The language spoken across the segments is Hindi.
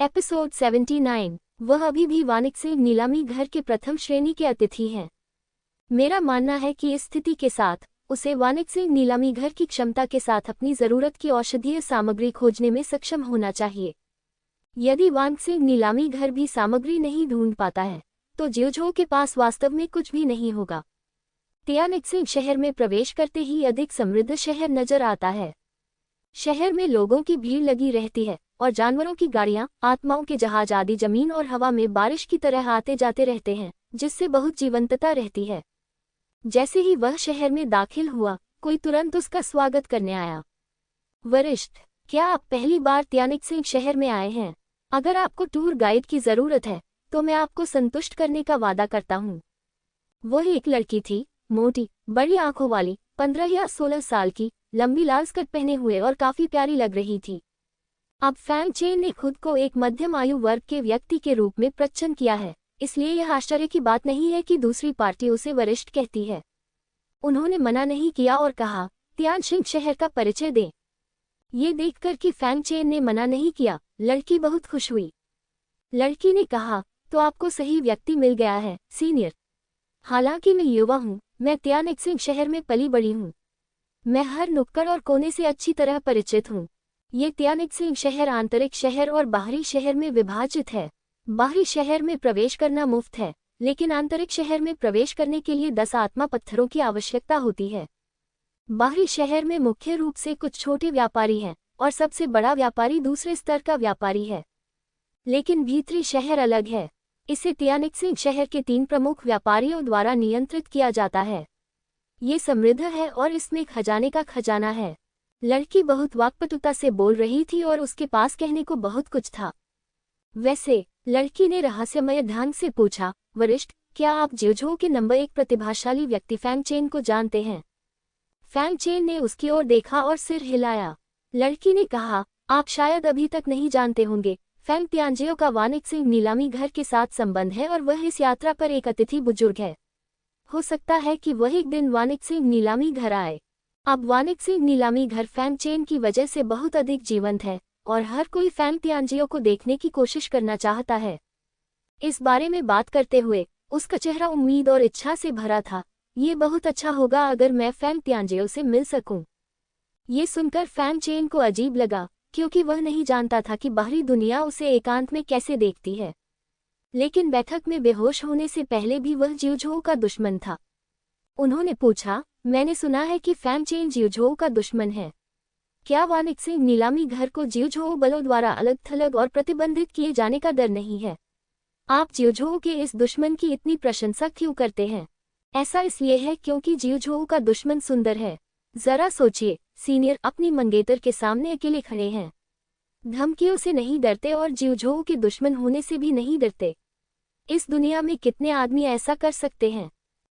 एपिसोड 79। वह अभी भी वानिकसिंह नीलामी घर के प्रथम श्रेणी के अतिथि हैं। मेरा मानना है कि इस स्थिति के साथ उसे वानिकसिंह नीलामी घर की क्षमता के साथ अपनी जरूरत की औषधीय सामग्री खोजने में सक्षम होना चाहिए। यदि वानिकसिंह नीलामी घर भी सामग्री नहीं ढूंढ पाता है तो जियोझो के पास वास्तव में कुछ भी नहीं होगा। तियानिकसिंह शहर में प्रवेश करते ही अधिक समृद्ध शहर नजर आता है। शहर में लोगों की भीड़ लगी रहती है और जानवरों की गाड़ियां, आत्माओं के जहाज आदि जमीन और हवा में बारिश की तरह आते जाते रहते हैं, जिससे बहुत जीवंतता रहती है। जैसे ही वह शहर में दाखिल हुआ, कोई तुरंत उसका स्वागत करने आया। वरिष्ठ, क्या आप पहली बार तियानिकसिंह शहर में आए हैं? अगर आपको टूर गाइड की जरूरत है तो मैं आपको संतुष्ट करने का वादा करता हूँ। वह एक लड़की थी, मोटी, बड़ी आंखों वाली, 15 या 16 साल की, लंबी लाल स्कर्ट पहने हुए और काफी प्यारी लग रही थी। अब फैंग चेन ने खुद को एक मध्यम आयु वर्ग के व्यक्ति के रूप में प्रच्छन्न किया है, इसलिए यह आश्चर्य की बात नहीं है कि दूसरी पार्टी उसे वरिष्ठ कहती है। उन्होंने मना नहीं किया और कहा, तियानशिंग शहर का परिचय दें। ये देखकर कि फैंग चेन ने मना नहीं किया, लड़की बहुत खुश हुई। लड़की ने कहा, तो आपको सही व्यक्ति मिल गया है, सीनियर। हालांकि मैं युवा हूँ, मैं तियानिकसिंह शहर में पली बड़ी हूँ। मैं हर नुक्कड़ और कोने से अच्छी तरह परिचित हूँ। ये तियानिकसिंह शहर आंतरिक शहर और बाहरी शहर में विभाजित है। बाहरी शहर में प्रवेश करना मुफ्त है, लेकिन आंतरिक शहर में प्रवेश करने के लिए 10 आत्मा पत्थरों की आवश्यकता होती है। बाहरी शहर में मुख्य रूप से कुछ छोटे व्यापारी हैं और सबसे बड़ा व्यापारी दूसरे स्तर का व्यापारी है। लेकिन भीतरी शहर अलग है। इसे तियानिकसिंह शहर के 3 प्रमुख व्यापारियों द्वारा नियंत्रित किया जाता है। ये समृद्ध है और इसमें खजाने का खजाना है। लड़की बहुत वाक्पटुता से बोल रही थी और उसके पास कहने को बहुत कुछ था। वैसे, लड़की ने रहस्यमय ढंग से पूछा, वरिष्ठ, क्या आप जियोझो के नंबर 1 प्रतिभाशाली व्यक्ति फैंग चेन को जानते हैं? फैंग चेन ने उसकी ओर देखा और सिर हिलाया। लड़की ने कहा, आप शायद अभी तक नहीं जानते होंगे, फैंग तियानजियो का वानिकसिंह नीलामी घर के साथ संबंध है और वह इस यात्रा पर एक अतिथि बुजुर्ग है। हो सकता है कि वह एक दिन वानिकसिंह नीलामी घर आए। अब वानिकसिंह नीलामी घर फैंग चेन की वजह से बहुत अधिक जीवंत है और हर कोई फैंग तियानजियो को देखने की कोशिश करना चाहता है। इस बारे में बात करते हुए उसका चेहरा उम्मीद और इच्छा से भरा था। ये बहुत अच्छा होगा अगर मैं फैंग तियानजियो से मिल सकूं। ये सुनकर फैंग चेन को अजीब लगा, क्योंकि वह नहीं जानता था कि बाहरी दुनिया उसे एकांत में कैसे देखती है। लेकिन बैठक में बेहोश होने से पहले भी वह जियोझो का दुश्मन था। उन्होंने पूछा, मैंने सुना है कि फैंग चेन जियोझो का दुश्मन है। क्या वानिकसिंह नीलामी घर को जियोझो बलों द्वारा अलग थलग और प्रतिबंधित किए जाने का डर नहीं है? आप जियोझो के इस दुश्मन की इतनी प्रशंसा क्यों करते हैं? ऐसा इसलिए है क्योंकि जियोझो का दुश्मन सुंदर है। जरा सोचिए, सीनियर अपनी मंगेतर के सामने अकेले खड़े हैं। धमकियों से नहीं डरते और जियोझो के दुश्मन होने से भी नहीं डरते। इस दुनिया में कितने आदमी ऐसा कर सकते हैं?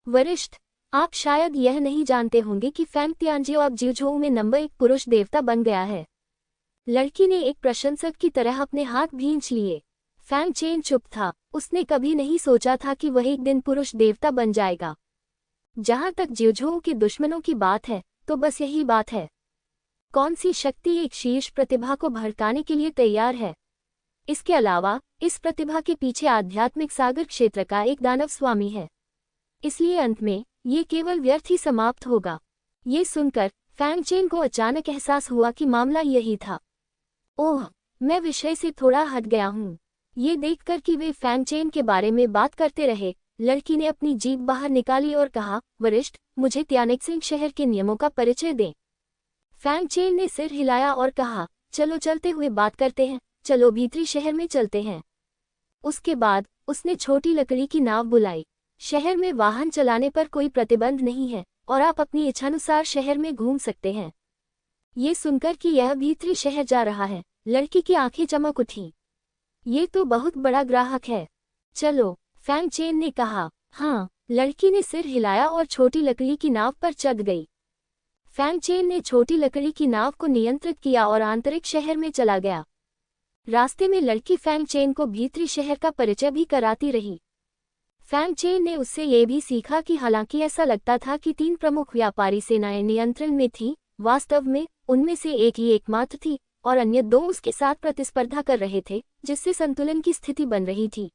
वरिष्ठ, आप शायद यह नहीं जानते होंगे कि फैंग तियानजियो अब जियोझो में नंबर 1 पुरुष देवता बन गया है। लड़की ने एक प्रशंसक की तरह अपने हाथ भींच लिए। फैंग चेन चुप था। उसने कभी नहीं सोचा था कि वह एक दिन पुरुष देवता बन जाएगा। जहां तक जियोझो के दुश्मनों की बात है, तो बस यही बात है। कौन सी शक्ति एक शीर्ष प्रतिभा को भड़काने के लिए तैयार है? इसके अलावा इस प्रतिभा के पीछे आध्यात्मिक सागर क्षेत्र का एक दानव स्वामी है। इसलिए अंत में ये केवल व्यर्थ ही समाप्त होगा। ये सुनकर फैंग चेन को अचानक एहसास हुआ कि मामला यही था। ओह, मैं विषय से थोड़ा हट गया हूँ। ये देखकर कि वे फैंग चेन के बारे में बात करते रहे, लड़की ने अपनी जीभ बाहर निकाली और कहा, वरिष्ठ, मुझे तियानिकसिंह शहर के नियमों का परिचय दें। फैंग चेन ने सिर हिलाया और कहा, चलो चलते हुए बात करते हैं, चलो भीतरी शहर में चलते हैं। उसके बाद उसने छोटी लकड़ी की नाव बुलाई। शहर में वाहन चलाने पर कोई प्रतिबंध नहीं है और आप अपनी इच्छानुसार शहर में घूम सकते हैं। ये सुनकर कि यह भीतरी शहर जा रहा है, लड़की की आंखें चमक उठी। ये तो बहुत बड़ा ग्राहक है। चलो, फैंग चेन ने कहा। हाँ, लड़की ने सिर हिलाया और छोटी लकड़ी की नाव पर चढ़ गई। फैंग चेन ने छोटी लकड़ी की नाव को नियंत्रित किया और आंतरिक शहर में चला गया। रास्ते में लड़की फैंग चेन को भीतरी शहर का परिचय भी कराती रही। फैंग चेन ने उससे ये भी सीखा कि हालांकि ऐसा लगता था कि 3 प्रमुख व्यापारी सेनाएं नियंत्रण में थीं, वास्तव में उनमें से एक ही एकमात्र थी और अन्य 2 उसके साथ प्रतिस्पर्धा कर रहे थे, जिससे संतुलन की स्थिति बन रही थी।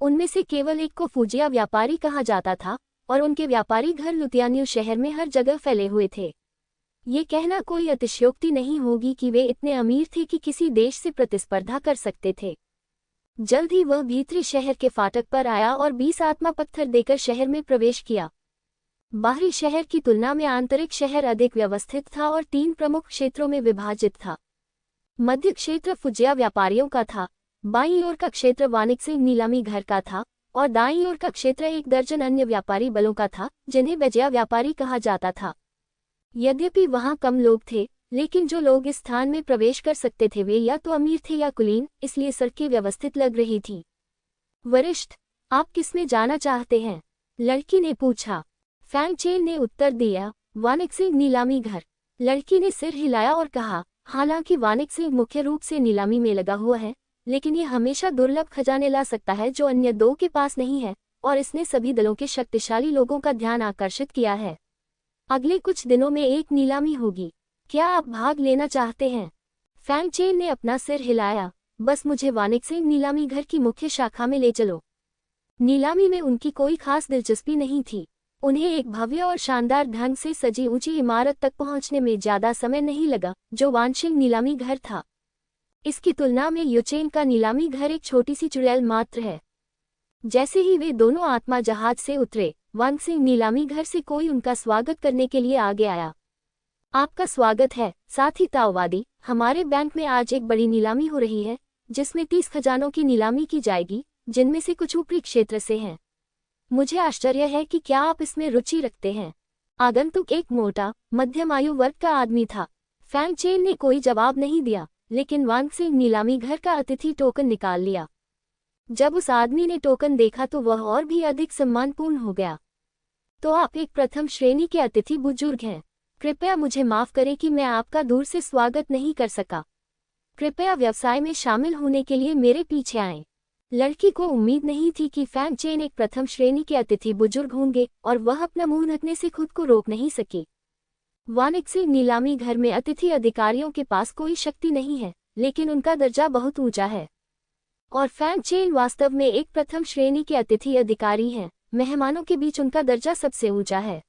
उनमें से केवल एक को फुजिया व्यापारी कहा जाता था और उनके व्यापारी घर लुतियान्यू शहर में हर जगह फैले हुए थे। ये कहना कोई अतिशयोक्ति नहीं होगी कि वे इतने अमीर थे कि किसी देश से प्रतिस्पर्धा कर सकते थे। जल्द ही वह भीतरी शहर के फाटक पर आया और 20 आत्मा पत्थर देकर शहर में प्रवेश किया। बाहरी शहर की तुलना में आंतरिक शहर अधिक व्यवस्थित था और 3 प्रमुख क्षेत्रों में विभाजित था। मध्य क्षेत्र फुजिया व्यापारियों का था, बाईं ओर का क्षेत्र वानिकसिंग नीलामी घर का था और दाईं ओर का क्षेत्र 1 दर्जन अन्य व्यापारी बलों का था, जिन्हें बेजिया व्यापारी कहा जाता था। यद्यपि वहां कम लोग थे, लेकिन जो लोग इस स्थान में प्रवेश कर सकते थे वे या तो अमीर थे या कुलीन, इसलिए सड़कें व्यवस्थित लग रही थी। वरिष्ठ, आप किसमें जाना चाहते हैं? लड़की ने पूछा। फैंग चेन ने उत्तर दिया, वानिकसिंग नीलामी घर। लड़की ने सिर हिलाया और कहा, हालांकि वानिकसिंग मुख्य रूप से नीलामी में लगा हुआ है, लेकिन ये हमेशा दुर्लभ खजाने ला सकता है जो अन्य 2 के पास नहीं है, और इसने सभी दलों के शक्तिशाली लोगों का ध्यान आकर्षित किया है। अगले कुछ दिनों में एक नीलामी होगी, क्या आप भाग लेना चाहते हैं? फैंग चेन ने अपना सिर हिलाया, बस मुझे वानिकसिंग नीलामी घर की मुख्य शाखा में ले चलो। नीलामी में उनकी कोई खास दिलचस्पी नहीं थी। उन्हें एक भव्य और शानदार ढंग से सजी ऊंची इमारत तक पहुंचने में ज्यादा समय नहीं लगा, जो वानशिंग नीलामी घर था। इसकी तुलना में युचेन का नीलामी घर एक छोटी सी चुड़ैल मात्र है। जैसे ही वे दोनों आत्मा जहाज से उतरे, वानशिंग नीलामी घर से कोई उनका स्वागत करने के लिए आगे आया। आपका स्वागत है, साथी ताओवादी। हमारे बैंक में आज एक बड़ी नीलामी हो रही है, जिसमें 30 खजानों की नीलामी की जाएगी, जिनमें से कुछ ऊपरी क्षेत्र से हैं। मुझे आश्चर्य है कि क्या आप इसमें रुचि रखते हैं? आगंतुक एक मोटा, मध्यम आयु वर्ग का आदमी था। फैंग चेन ने कोई जवाब नहीं दिया, लेकिन वानशिंग नीलामी घर का अतिथि टोकन निकाल लिया। जब उस आदमी ने टोकन देखा तो वह और भी अधिक सम्मानपूर्ण हो गया। तो आप एक प्रथम श्रेणी के अतिथि बुजुर्ग हैं। कृपया मुझे माफ करें कि मैं आपका दूर से स्वागत नहीं कर सका। कृपया व्यवसाय में शामिल होने के लिए मेरे पीछे आएं। लड़की को उम्मीद नहीं थी कि फैंग चेन एक प्रथम श्रेणी के अतिथि बुजुर्ग होंगे और वह अपना मुंह ढकने से खुद को रोक नहीं सकी। वानिकसिंग नीलामी घर में अतिथि अधिकारियों के पास कोई शक्ति नहीं है, लेकिन उनका दर्जा बहुत ऊंचा है। और फैंग चेन वास्तव में एक प्रथम श्रेणी के अतिथि अधिकारी हैं। मेहमानों के बीच उनका दर्जा सबसे ऊंचा है।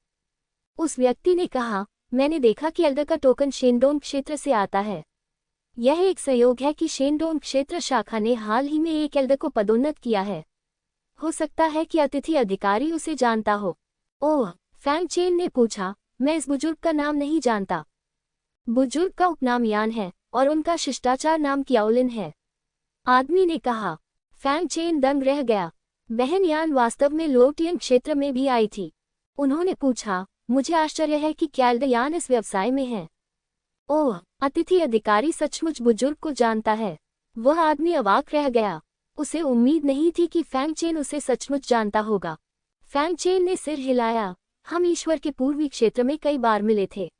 उस व्यक्ति ने कहा, मैंने देखा कि एल्डर का टोकन शेनडोंग क्षेत्र से आता है। यह एक संयोग है कि शेनडोंग क्षेत्र शाखा ने हाल ही में एक एल्डर को पदोन्नत किया है। हो सकता है कि अतिथि अधिकारी उसे जानता हो। ओह, फैंग चेन ने पूछा, मैं इस बुजुर्ग का नाम नहीं जानता। बुजुर्ग का उपनाम यान है और उनका शिष्टाचार नाम क्याओलिन है। आदमी ने कहा। फैंग चेन दंग रह गया। बहन यान वास्तव में लोटियन क्षेत्र में भी आई थी। उन्होंने पूछा, मुझे आश्चर्य है कि क्या एल्डर यान इस व्यवसाय में है। ओह, अतिथि अधिकारी सचमुच बुजुर्ग को जानता है। वह आदमी अवाक रह गया। उसे उम्मीद नहीं थी कि फैंग चेन उसे सचमुच जानता होगा। फैंग चेन ने सिर हिलाया। हम ईश्वर के पूर्वी क्षेत्र में कई बार मिले थे।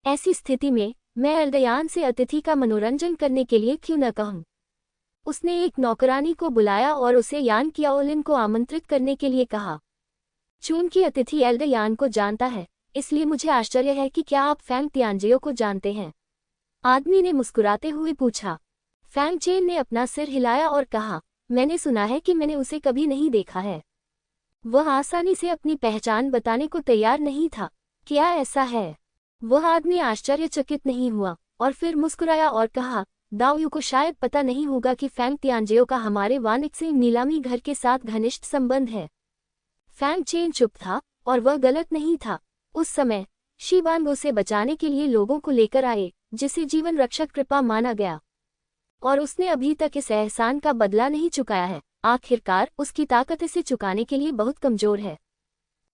ऐसी स्थिति में मैं एल्डयान से अतिथि का मनोरंजन करने के लिए क्यों न कहूं। उसने एक नौकरानी को बुलाया और उसे यान क्याओलिन को आमंत्रित करने के लिए कहा। चूंकि अतिथि एल्डयान को जानता है, इसलिए मुझे आश्चर्य है कि क्या आप फैंग तियानजियो को जानते हैं? आदमी ने मुस्कुराते हुए पूछा। फैंग चेन ने अपना सिर हिलाया और कहा, मैंने सुना है कि मैंने उसे कभी नहीं देखा है। वह आसानी से अपनी पहचान बताने को तैयार नहीं था। क्या ऐसा है? वह आदमी आश्चर्यचकित नहीं हुआ और फिर मुस्कुराया और कहा, दाओयू को शायद पता नहीं होगा कि फैंग तियानजियो का हमारे वानिकसिंग नीलामी घर के साथ घनिष्ठ संबंध है। फैंग चेन चुप था और वह गलत नहीं था। उस समय शीबांग उसे बचाने के लिए लोगों को लेकर आए, जिसे जीवन रक्षक कृपा माना गया, और उसने अभी तक इस एहसान का बदला नहीं चुकाया है। आखिरकार उसकी ताकत इसे चुकाने के लिए बहुत कमजोर है।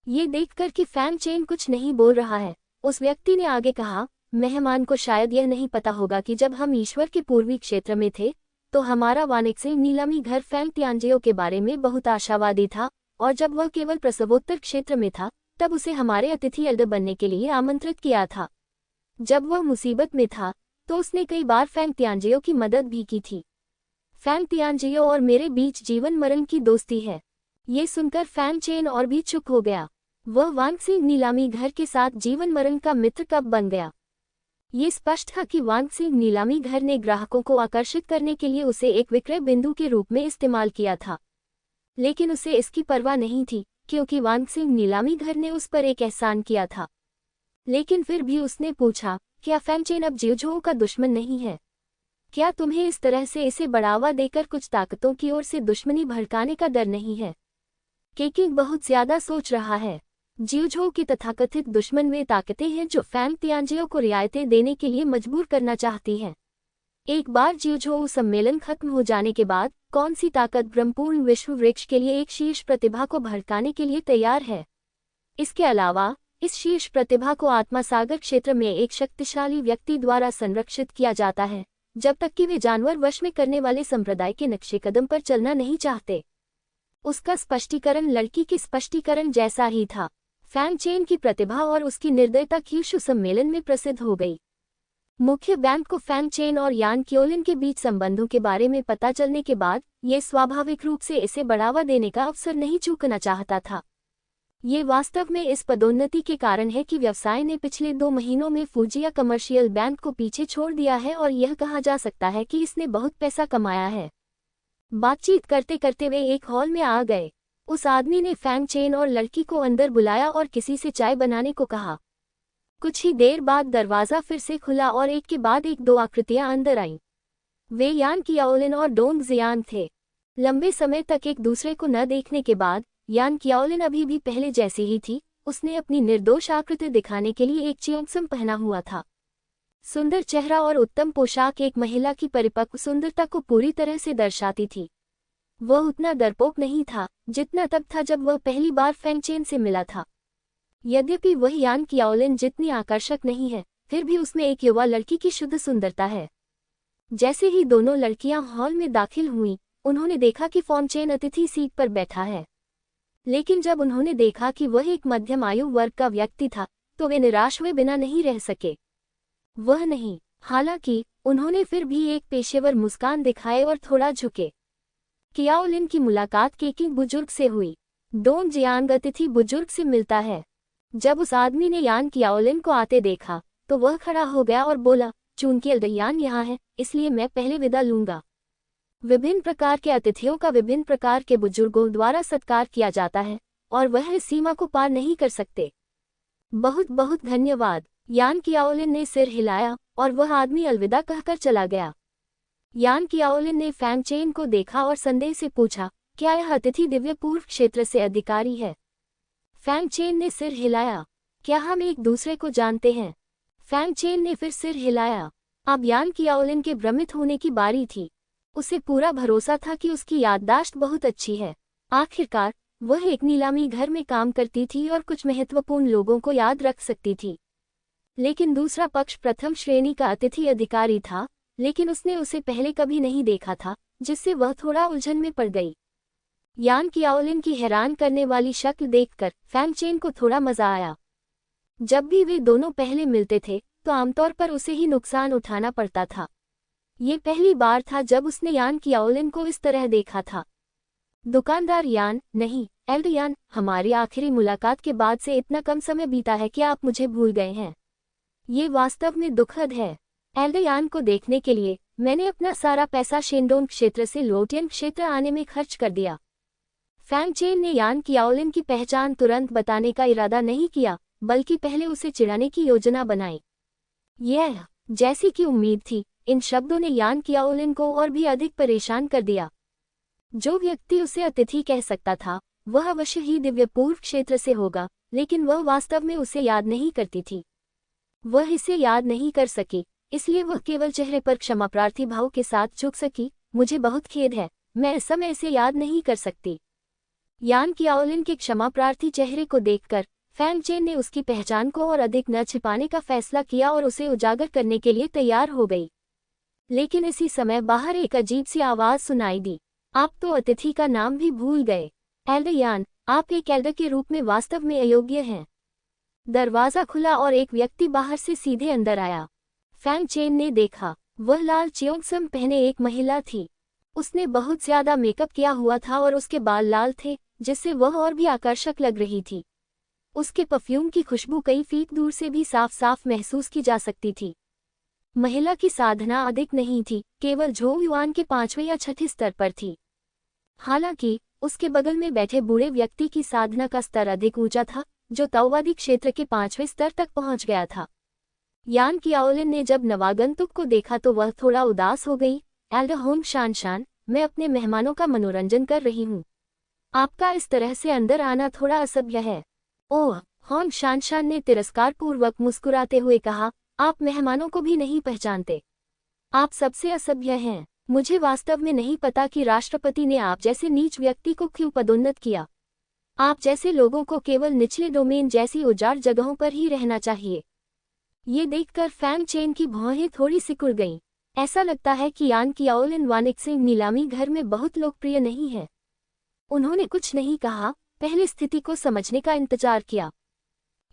ये देखकर कि फैंग चेन कुछ नहीं बोल रहा है, उस व्यक्ति ने आगे कहा, मेहमान को शायद यह नहीं पता होगा कि जब हम ईश्वर के पूर्वी क्षेत्र में थे तो हमारा वानिकसिंग नीलामी घर फैंग तियानजियो के बारे में बहुत आशावादी था, और जब वह केवल प्रसवोत्तर क्षेत्र में था तब उसे हमारे अतिथि एल्डर बनने के लिए आमंत्रित किया था। जब वह मुसीबत में था तो उसने कई बार फैंग तियानजियो की मदद भी की थी। फैंग तियानजियो और मेरे बीच जीवन मरण की दोस्ती है। ये सुनकर फैंग चेन और भी चुप हो गया। वह वानिकसिंग नीलामी घर के साथ जीवन मरण का मित्र कब बन गया? ये स्पष्ट था कि वांगक्सिंग नीलामी घर ने ग्राहकों को आकर्षित करने के लिए उसे एक विक्रय बिंदु के रूप में इस्तेमाल किया था। लेकिन उसे इसकी परवाह नहीं थी, क्योंकि वांगक्सिंग नीलामी घर ने उस पर एक एहसान किया था। लेकिन फिर भी उसने पूछा, क्या फैंगचेन अब जियोझोउ का दुश्मन नहीं है? क्या तुम्हें इस तरह से इसे बढ़ावा देकर कुछ ताकतों की ओर से दुश्मनी भड़काने का डर नहीं है? केकिंग बहुत ज्यादा सोच रहा है। जियोझोउ की तथाकथित दुश्मन वे ताकतें हैं जो फैंग तियानजियो को रियायतें देने के लिए मजबूर करना चाहती हैं। एक बार जियोझोउ सम्मेलन खत्म हो जाने के बाद कौन सी ताकत ब्रह्मपूर्ण विश्व वृक्ष के लिए एक शीर्ष प्रतिभा को भड़काने के लिए तैयार है? इसके अलावा इस शीर्ष प्रतिभा को आत्मासागर क्षेत्र में एक शक्तिशाली व्यक्ति द्वारा संरक्षित किया जाता है, जब तक कि वे जानवर वश में करने वाले संप्रदाय के नक्शे कदम पर चलना नहीं चाहते। उसका स्पष्टीकरण लड़की के स्पष्टीकरण जैसा ही था। फैंगचेन की प्रतिभा और उसकी निर्दयता क्यूशु सम्मेलन में प्रसिद्ध हो गई। मुख्य बैंक को फैंगचेन और यान क्योलिन के बीच संबंधों के बारे में पता चलने के बाद ये स्वाभाविक रूप से इसे बढ़ावा देने का अवसर नहीं चूकना चाहता था। ये वास्तव में इस पदोन्नति के कारण है कि व्यवसाय ने पिछले 2 महीनों में फूजिया कमर्शियल बैंक को पीछे छोड़ दिया है और यह कहा जा सकता है कि इसने बहुत पैसा कमाया है। बातचीत करते करते वे एक हॉल में आ गए। उस आदमी ने फैंगचेन और लड़की को अंदर बुलाया और किसी से चाय बनाने को कहा। कुछ ही देर बाद दरवाजा फिर से खुला और एक के बाद एक 2 आकृतियां अंदर आईं। वे यान कियाओलिन और डोंग जियान थे। लंबे समय तक एक दूसरे को न देखने के बाद यान कियाओलिन अभी भी पहले जैसी ही थी। उसने अपनी निर्दोष आकृति दिखाने के लिए एक चियोंगसम पहना हुआ था। सुंदर चेहरा और उत्तम पोशाक एक महिला की परिपक्व सुंदरता को पूरी तरह से दर्शाती थी। वह उतना डरपोक नहीं था जितना तब था जब वह पहली बार फैंगचेन से मिला था। यद्यपि वह यान कियाओलिन जितनी आकर्षक नहीं है, फिर भी उसमें एक युवा लड़की की शुद्ध सुंदरता है। जैसे ही दोनों लड़कियां हॉल में दाखिल हुईं, उन्होंने देखा कि फैंगचेन अतिथि सीट पर बैठा है। लेकिन जब उन्होंने देखा कि वह एक मध्यम आयु वर्ग का व्यक्ति था, तो वे निराश हुए बिना नहीं रह सके। वह नहीं, हालांकि उन्होंने फिर भी एक पेशेवर मुस्कान दिखाए और थोड़ा झुके। कियाओलिन की मुलाकात केकिंग बुजुर्ग से हुई। डोंग जियांग अतिथि बुजुर्ग से मिलता है। जब उस आदमी ने यान कियाओलिन को आते देखा, तो वह खड़ा हो गया और बोला, चूंकि यान यहाँ है, इसलिए मैं पहले विदा लूंगा। विभिन्न प्रकार के अतिथियों का विभिन्न प्रकार के बुजुर्गों द्वारा सत्कार किया जाता है, और वह इस सीमा को पार नहीं कर सकते। बहुत बहुत धन्यवाद। यान कियाओलिन ने सिर हिलाया और वह आदमी अलविदा कहकर चला गया। यान कियाओलिन ने फैंगचेन को देखा और संदेह से पूछा, क्या यह अतिथि दिव्य पूर्व क्षेत्र से अधिकारी है? फैंगचेन ने सिर हिलाया। क्या हम एक दूसरे को जानते हैं? फैंगचेन ने फिर सिर हिलाया। अब यान कियाओलिन के भ्रमित होने की बारी थी। उसे पूरा भरोसा था कि उसकी याददाश्त बहुत अच्छी है। आखिरकार वह एक नीलामी घर में काम करती थी और कुछ महत्वपूर्ण लोगों को याद रख सकती थी। लेकिन दूसरा पक्ष प्रथम श्रेणी का अतिथि अधिकारी था, लेकिन उसने उसे पहले कभी नहीं देखा था, जिससे वह थोड़ा उलझन में पड़ गई। यान कियाओलिन की हैरान करने वाली शक्ल देखकर फैंगचेन को थोड़ा मजा आया। जब भी वे दोनों पहले मिलते थे, तो आमतौर पर उसे ही नुकसान उठाना पड़ता था। ये पहली बार था जब उसने यान कियाओलिन को इस तरह देखा था। दुकानदार यान, नहीं, एल्ड यान, हमारी आखिरी मुलाकात के बाद से इतना कम समय बीता है कि आप मुझे भूल गए हैं। ये वास्तव में दुखद है। एल्ड यान को देखने के लिए मैंने अपना सारा पैसा शेंडोंग क्षेत्र से लोटियन क्षेत्र आने में खर्च कर दिया। फैंगचेन ने यान कियाओलिन की पहचान तुरंत बताने का इरादा नहीं किया, बल्कि पहले उसे चिढ़ाने की योजना बनाई। यह, जैसी कि उम्मीद थी, इन शब्दों ने यान कियाओलिन को और भी अधिक परेशान कर दिया। जो व्यक्ति उसे अतिथि कह सकता था, वह अवश्य ही दिव्य पूर्व क्षेत्र से होगा, लेकिन वह वास्तव में उसे याद नहीं करती थी। वह इसे याद नहीं कर सकी, इसलिए वह केवल चेहरे पर क्षमाप्रार्थी भाव के साथ झुक सकी। मुझे बहुत खेद है, मैं इस समय इसे याद नहीं कर सकती। यान कियाओलिन के क्षमाप्रार्थी चेहरे को देखकर फैंगचेन ने उसकी पहचान को और अधिक न छिपाने का फैसला किया और उसे उजागर करने के लिए तैयार हो गई। लेकिन इसी समय बाहर एक अजीब सी आवाज सुनाई दी। आप तो अतिथि का नाम भी भूल गए। एल्डर यान, आप एक एल्डर के रूप में वास्तव में अयोग्य हैं। दरवाजा खुला और एक व्यक्ति बाहर से सीधे अंदर आया। फैंगचेन ने देखा, वह लाल चियोंगसम पहने एक महिला थी। उसने बहुत ज्यादा मेकअप किया हुआ था और उसके बाल लाल थे, जिससे वह और भी आकर्षक लग रही थी। उसके परफ्यूम की खुशबू कई फीट दूर से भी साफ साफ महसूस की जा सकती थी। महिला की साधना अधिक नहीं थी, केवल झो युआन के 5वें या 6ठे स्तर पर थी। हालांकि उसके बगल में बैठे बूढ़े व्यक्ति की साधना का स्तर अधिक ऊंचा था, जो ताओवादी क्षेत्र के 5वें स्तर तक पहुंच गया था। यान कियाओलिन ने जब नवागंतुक को देखा तो वह थोड़ा उदास हो गई। एल्डर होंग शानशान, मैं अपने मेहमानों का मनोरंजन कर रही हूँ। आपका इस तरह से अंदर आना थोड़ा असभ्य है। ओह, होंग शानशान ने तिरस्कारपूर्वक मुस्कुराते हुए कहा, आप मेहमानों को भी नहीं पहचानते। आप सबसे असभ्य हैं। मुझे वास्तव में नहीं पता कि राष्ट्रपति ने आप जैसे नीच व्यक्ति को क्यों पदोन्नत किया। आप जैसे लोगों को केवल निचले डोमेन जैसी उजाड़ जगहों पर ही रहना चाहिए। ये देखकर फैंग चेन की भौहें थोड़ी सिकुड़ गईं। ऐसा लगता है कि यान कियाओलिन वानिक्सिंग नीलामी घर में बहुत लोकप्रिय नहीं है। उन्होंने कुछ नहीं कहा, पहले स्थिति को समझने का इंतजार किया।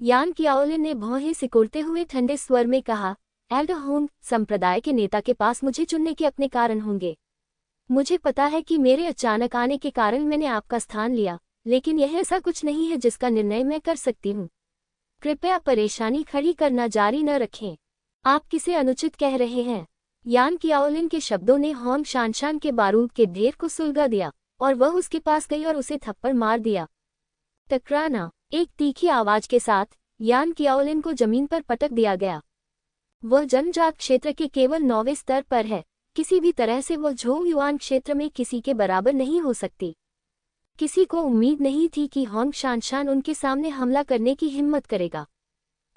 यान कियाओलिन ने भौहें सिकुड़ते हुए ठंडे स्वर में कहा, एल्डर होंग, संप्रदाय के नेता के पास मुझे चुनने के अपने कारण होंगे। मुझे पता है कि मेरे अचानक आने के कारण मैंने आपका स्थान लिया, लेकिन यह ऐसा कुछ नहीं है जिसका निर्णय मैं कर सकती हूँ। कृपया परेशानी खड़ी करना जारी न रखें। आप किसे अनुचित कह रहे हैं? यान कियाओलिन के शब्दों ने होंग शानशान के बारूद के ढेर को सुलगा दिया और वह उसके पास गई और उसे थप्पड़ मार दिया। टकराना। एक तीखी आवाज के साथ यान कियाओलिन को जमीन पर पटक दिया गया। वह जनजात क्षेत्र के केवल 9वें स्तर पर है। किसी भी तरह से वह झो युआन क्षेत्र में किसी के बराबर नहीं हो सकती। किसी को उम्मीद नहीं थी कि होंग शानशान उनके सामने हमला करने की हिम्मत करेगा।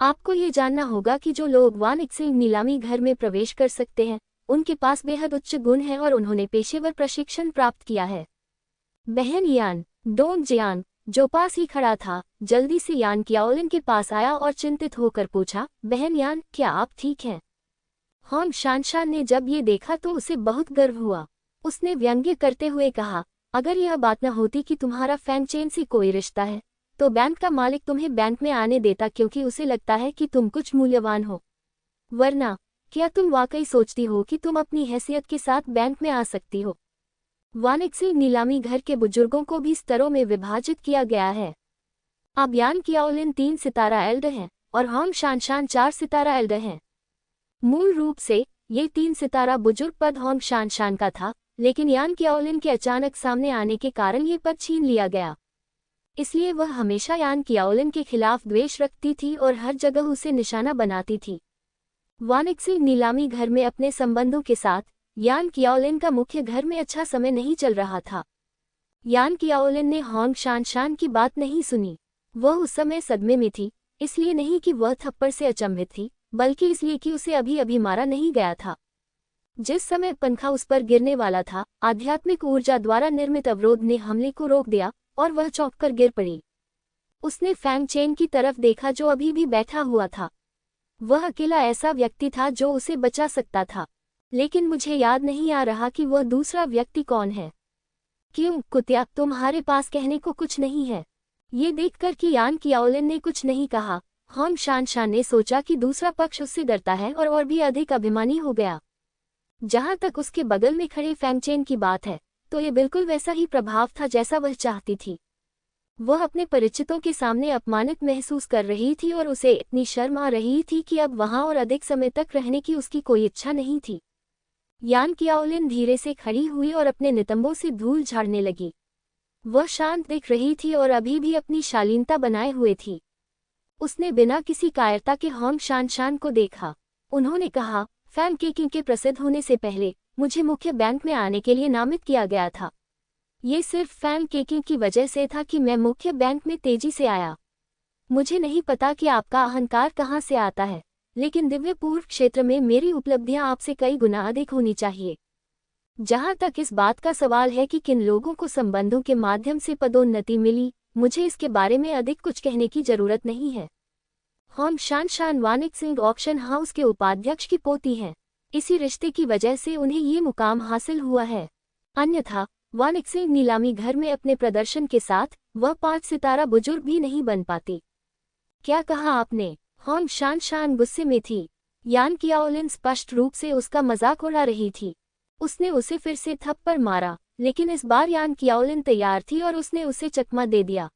आपको ये जानना होगा कि जो लोग वानिक्सिंग नीलामी घर में प्रवेश कर सकते हैं, उनके पास बेहद उच्च गुण हैं और उन्होंने पेशेवर प्रशिक्षण प्राप्त किया है। बहन यान, डोंग जियांग, जो पास ही खड़ा था, जल्दी से यान कियाओलिन के पास आया और चिंतित होकर पूछा, बहन यान, क्या आप ठीक हैं? होंग शानशान ने जब ये देखा तो उसे बहुत गर्व हुआ। उसने व्यंग्य करते हुए कहा, अगर यह बात न होती कि तुम्हारा फैंग चेन से कोई रिश्ता है, तो बैंक का मालिक तुम्हें बैंक में आने देता क्योंकि उसे लगता है कि तुम कुछ मूल्यवान हो। वरना, क्या तुम वाकई सोचती हो कि तुम अपनी हैसियत के साथ बैंक में आ सकती हो? वानिक्सिंग नीलामी घर के बुजुर्गों को भी स्तरों में विभाजित किया गया है। अब यान कियाओलिन 3 सितारा एल्डर हैं और होंग शानशान 4 सितारा एल्डर हैं। मूल रूप से ये 3 सितारा बुजुर्ग पद होंग शानशान का था, लेकिन यान कियाओलिन के अचानक सामने आने के कारण ये पद छीन लिया गया। इसलिए वह हमेशा यान कियाओलिन के खिलाफ द्वेष रखती थी और हर जगह उसे निशाना बनाती थी। वानिक्सिंग नीलामी घर में अपने संबंधों के साथ यान कियाओलिन का मुख्य घर में अच्छा समय नहीं चल रहा था। यान कियाओलिन ने होंग शानशान की बात नहीं सुनी। वह उस समय सदमे में थी, इसलिए नहीं कि वह थप्पड़ से अचंभित थी, बल्कि इसलिए कि उसे अभी अभी मारा नहीं गया था। जिस समय पंखा उस पर गिरने वाला था, आध्यात्मिक ऊर्जा द्वारा निर्मित अवरोध ने हमले को रोक दिया और वह चौंककर गिर पड़ी। उसने फैंग चेन की तरफ देखा जो अभी भी बैठा हुआ था। वह अकेला ऐसा व्यक्ति था जो उसे बचा सकता था, लेकिन मुझे याद नहीं आ रहा कि वह दूसरा व्यक्ति कौन है। क्यों कुत्या, तुम्हारे पास कहने को कुछ नहीं है? ये देखकर कि यान कियाओलिन ने कुछ नहीं कहा, होंग शानशान ने सोचा कि दूसरा पक्ष उससे डरता है और भी अधिक अभिमानी हो गया। जहां तक उसके बगल में खड़े फैंग चेन की बात है, तो ये बिल्कुल वैसा ही प्रभाव था जैसा वह चाहती थी। वह अपने परिचितों के सामने अपमानित महसूस कर रही थी और उसे इतनी शर्म आ रही थी कि अब वहां और अधिक समय तक रहने की उसकी कोई इच्छा नहीं थी। यान कियाओलिन धीरे से खड़ी हुई और अपने नितंबों से धूल झाड़ने लगी। वह शांत दिख रही थी और अभी भी अपनी शालीनता बनाए हुए थी। उसने बिना किसी कायरता के होंग शानशान को देखा। उन्होंने कहा, फैंग केकिंग के प्रसिद्ध होने से पहले मुझे मुख्य बैंक में आने के लिए नामित किया गया था। ये सिर्फ फैंग केकिंग की वजह से था कि मैं मुख्य बैंक में तेजी से आया। मुझे नहीं पता कि आपका अहंकार कहाँ से आता है, लेकिन दिव्य पूर्व क्षेत्र में मेरी उपलब्धियां आपसे कई गुना अधिक होनी चाहिए। जहां तक इस बात का सवाल है कि किन लोगों को संबंधों के माध्यम से पदोन्नति मिली, मुझे इसके बारे में अधिक कुछ कहने की जरूरत नहीं है। होंग शानशान वानिक्सिंग ऑक्शन हाउस के उपाध्यक्ष की पोती हैं। इसी रिश्ते की वजह से उन्हें ये मुकाम हासिल हुआ है। अन्यथा वानिक्सिंग नीलामी घर में अपने प्रदर्शन के साथ वह 5 सितारा बुजुर्ग भी नहीं बन पाती। क्या कहा आपने? होंग शानशान गुस्से में थी। यान कियाओलिन स्पष्ट रूप से उसका मजाक उड़ा रही थी। उसने उसे फिर से थप्पड़ मारा, लेकिन इस बार यान कियाओलिन तैयार थी और उसने उसे चकमा दे दिया।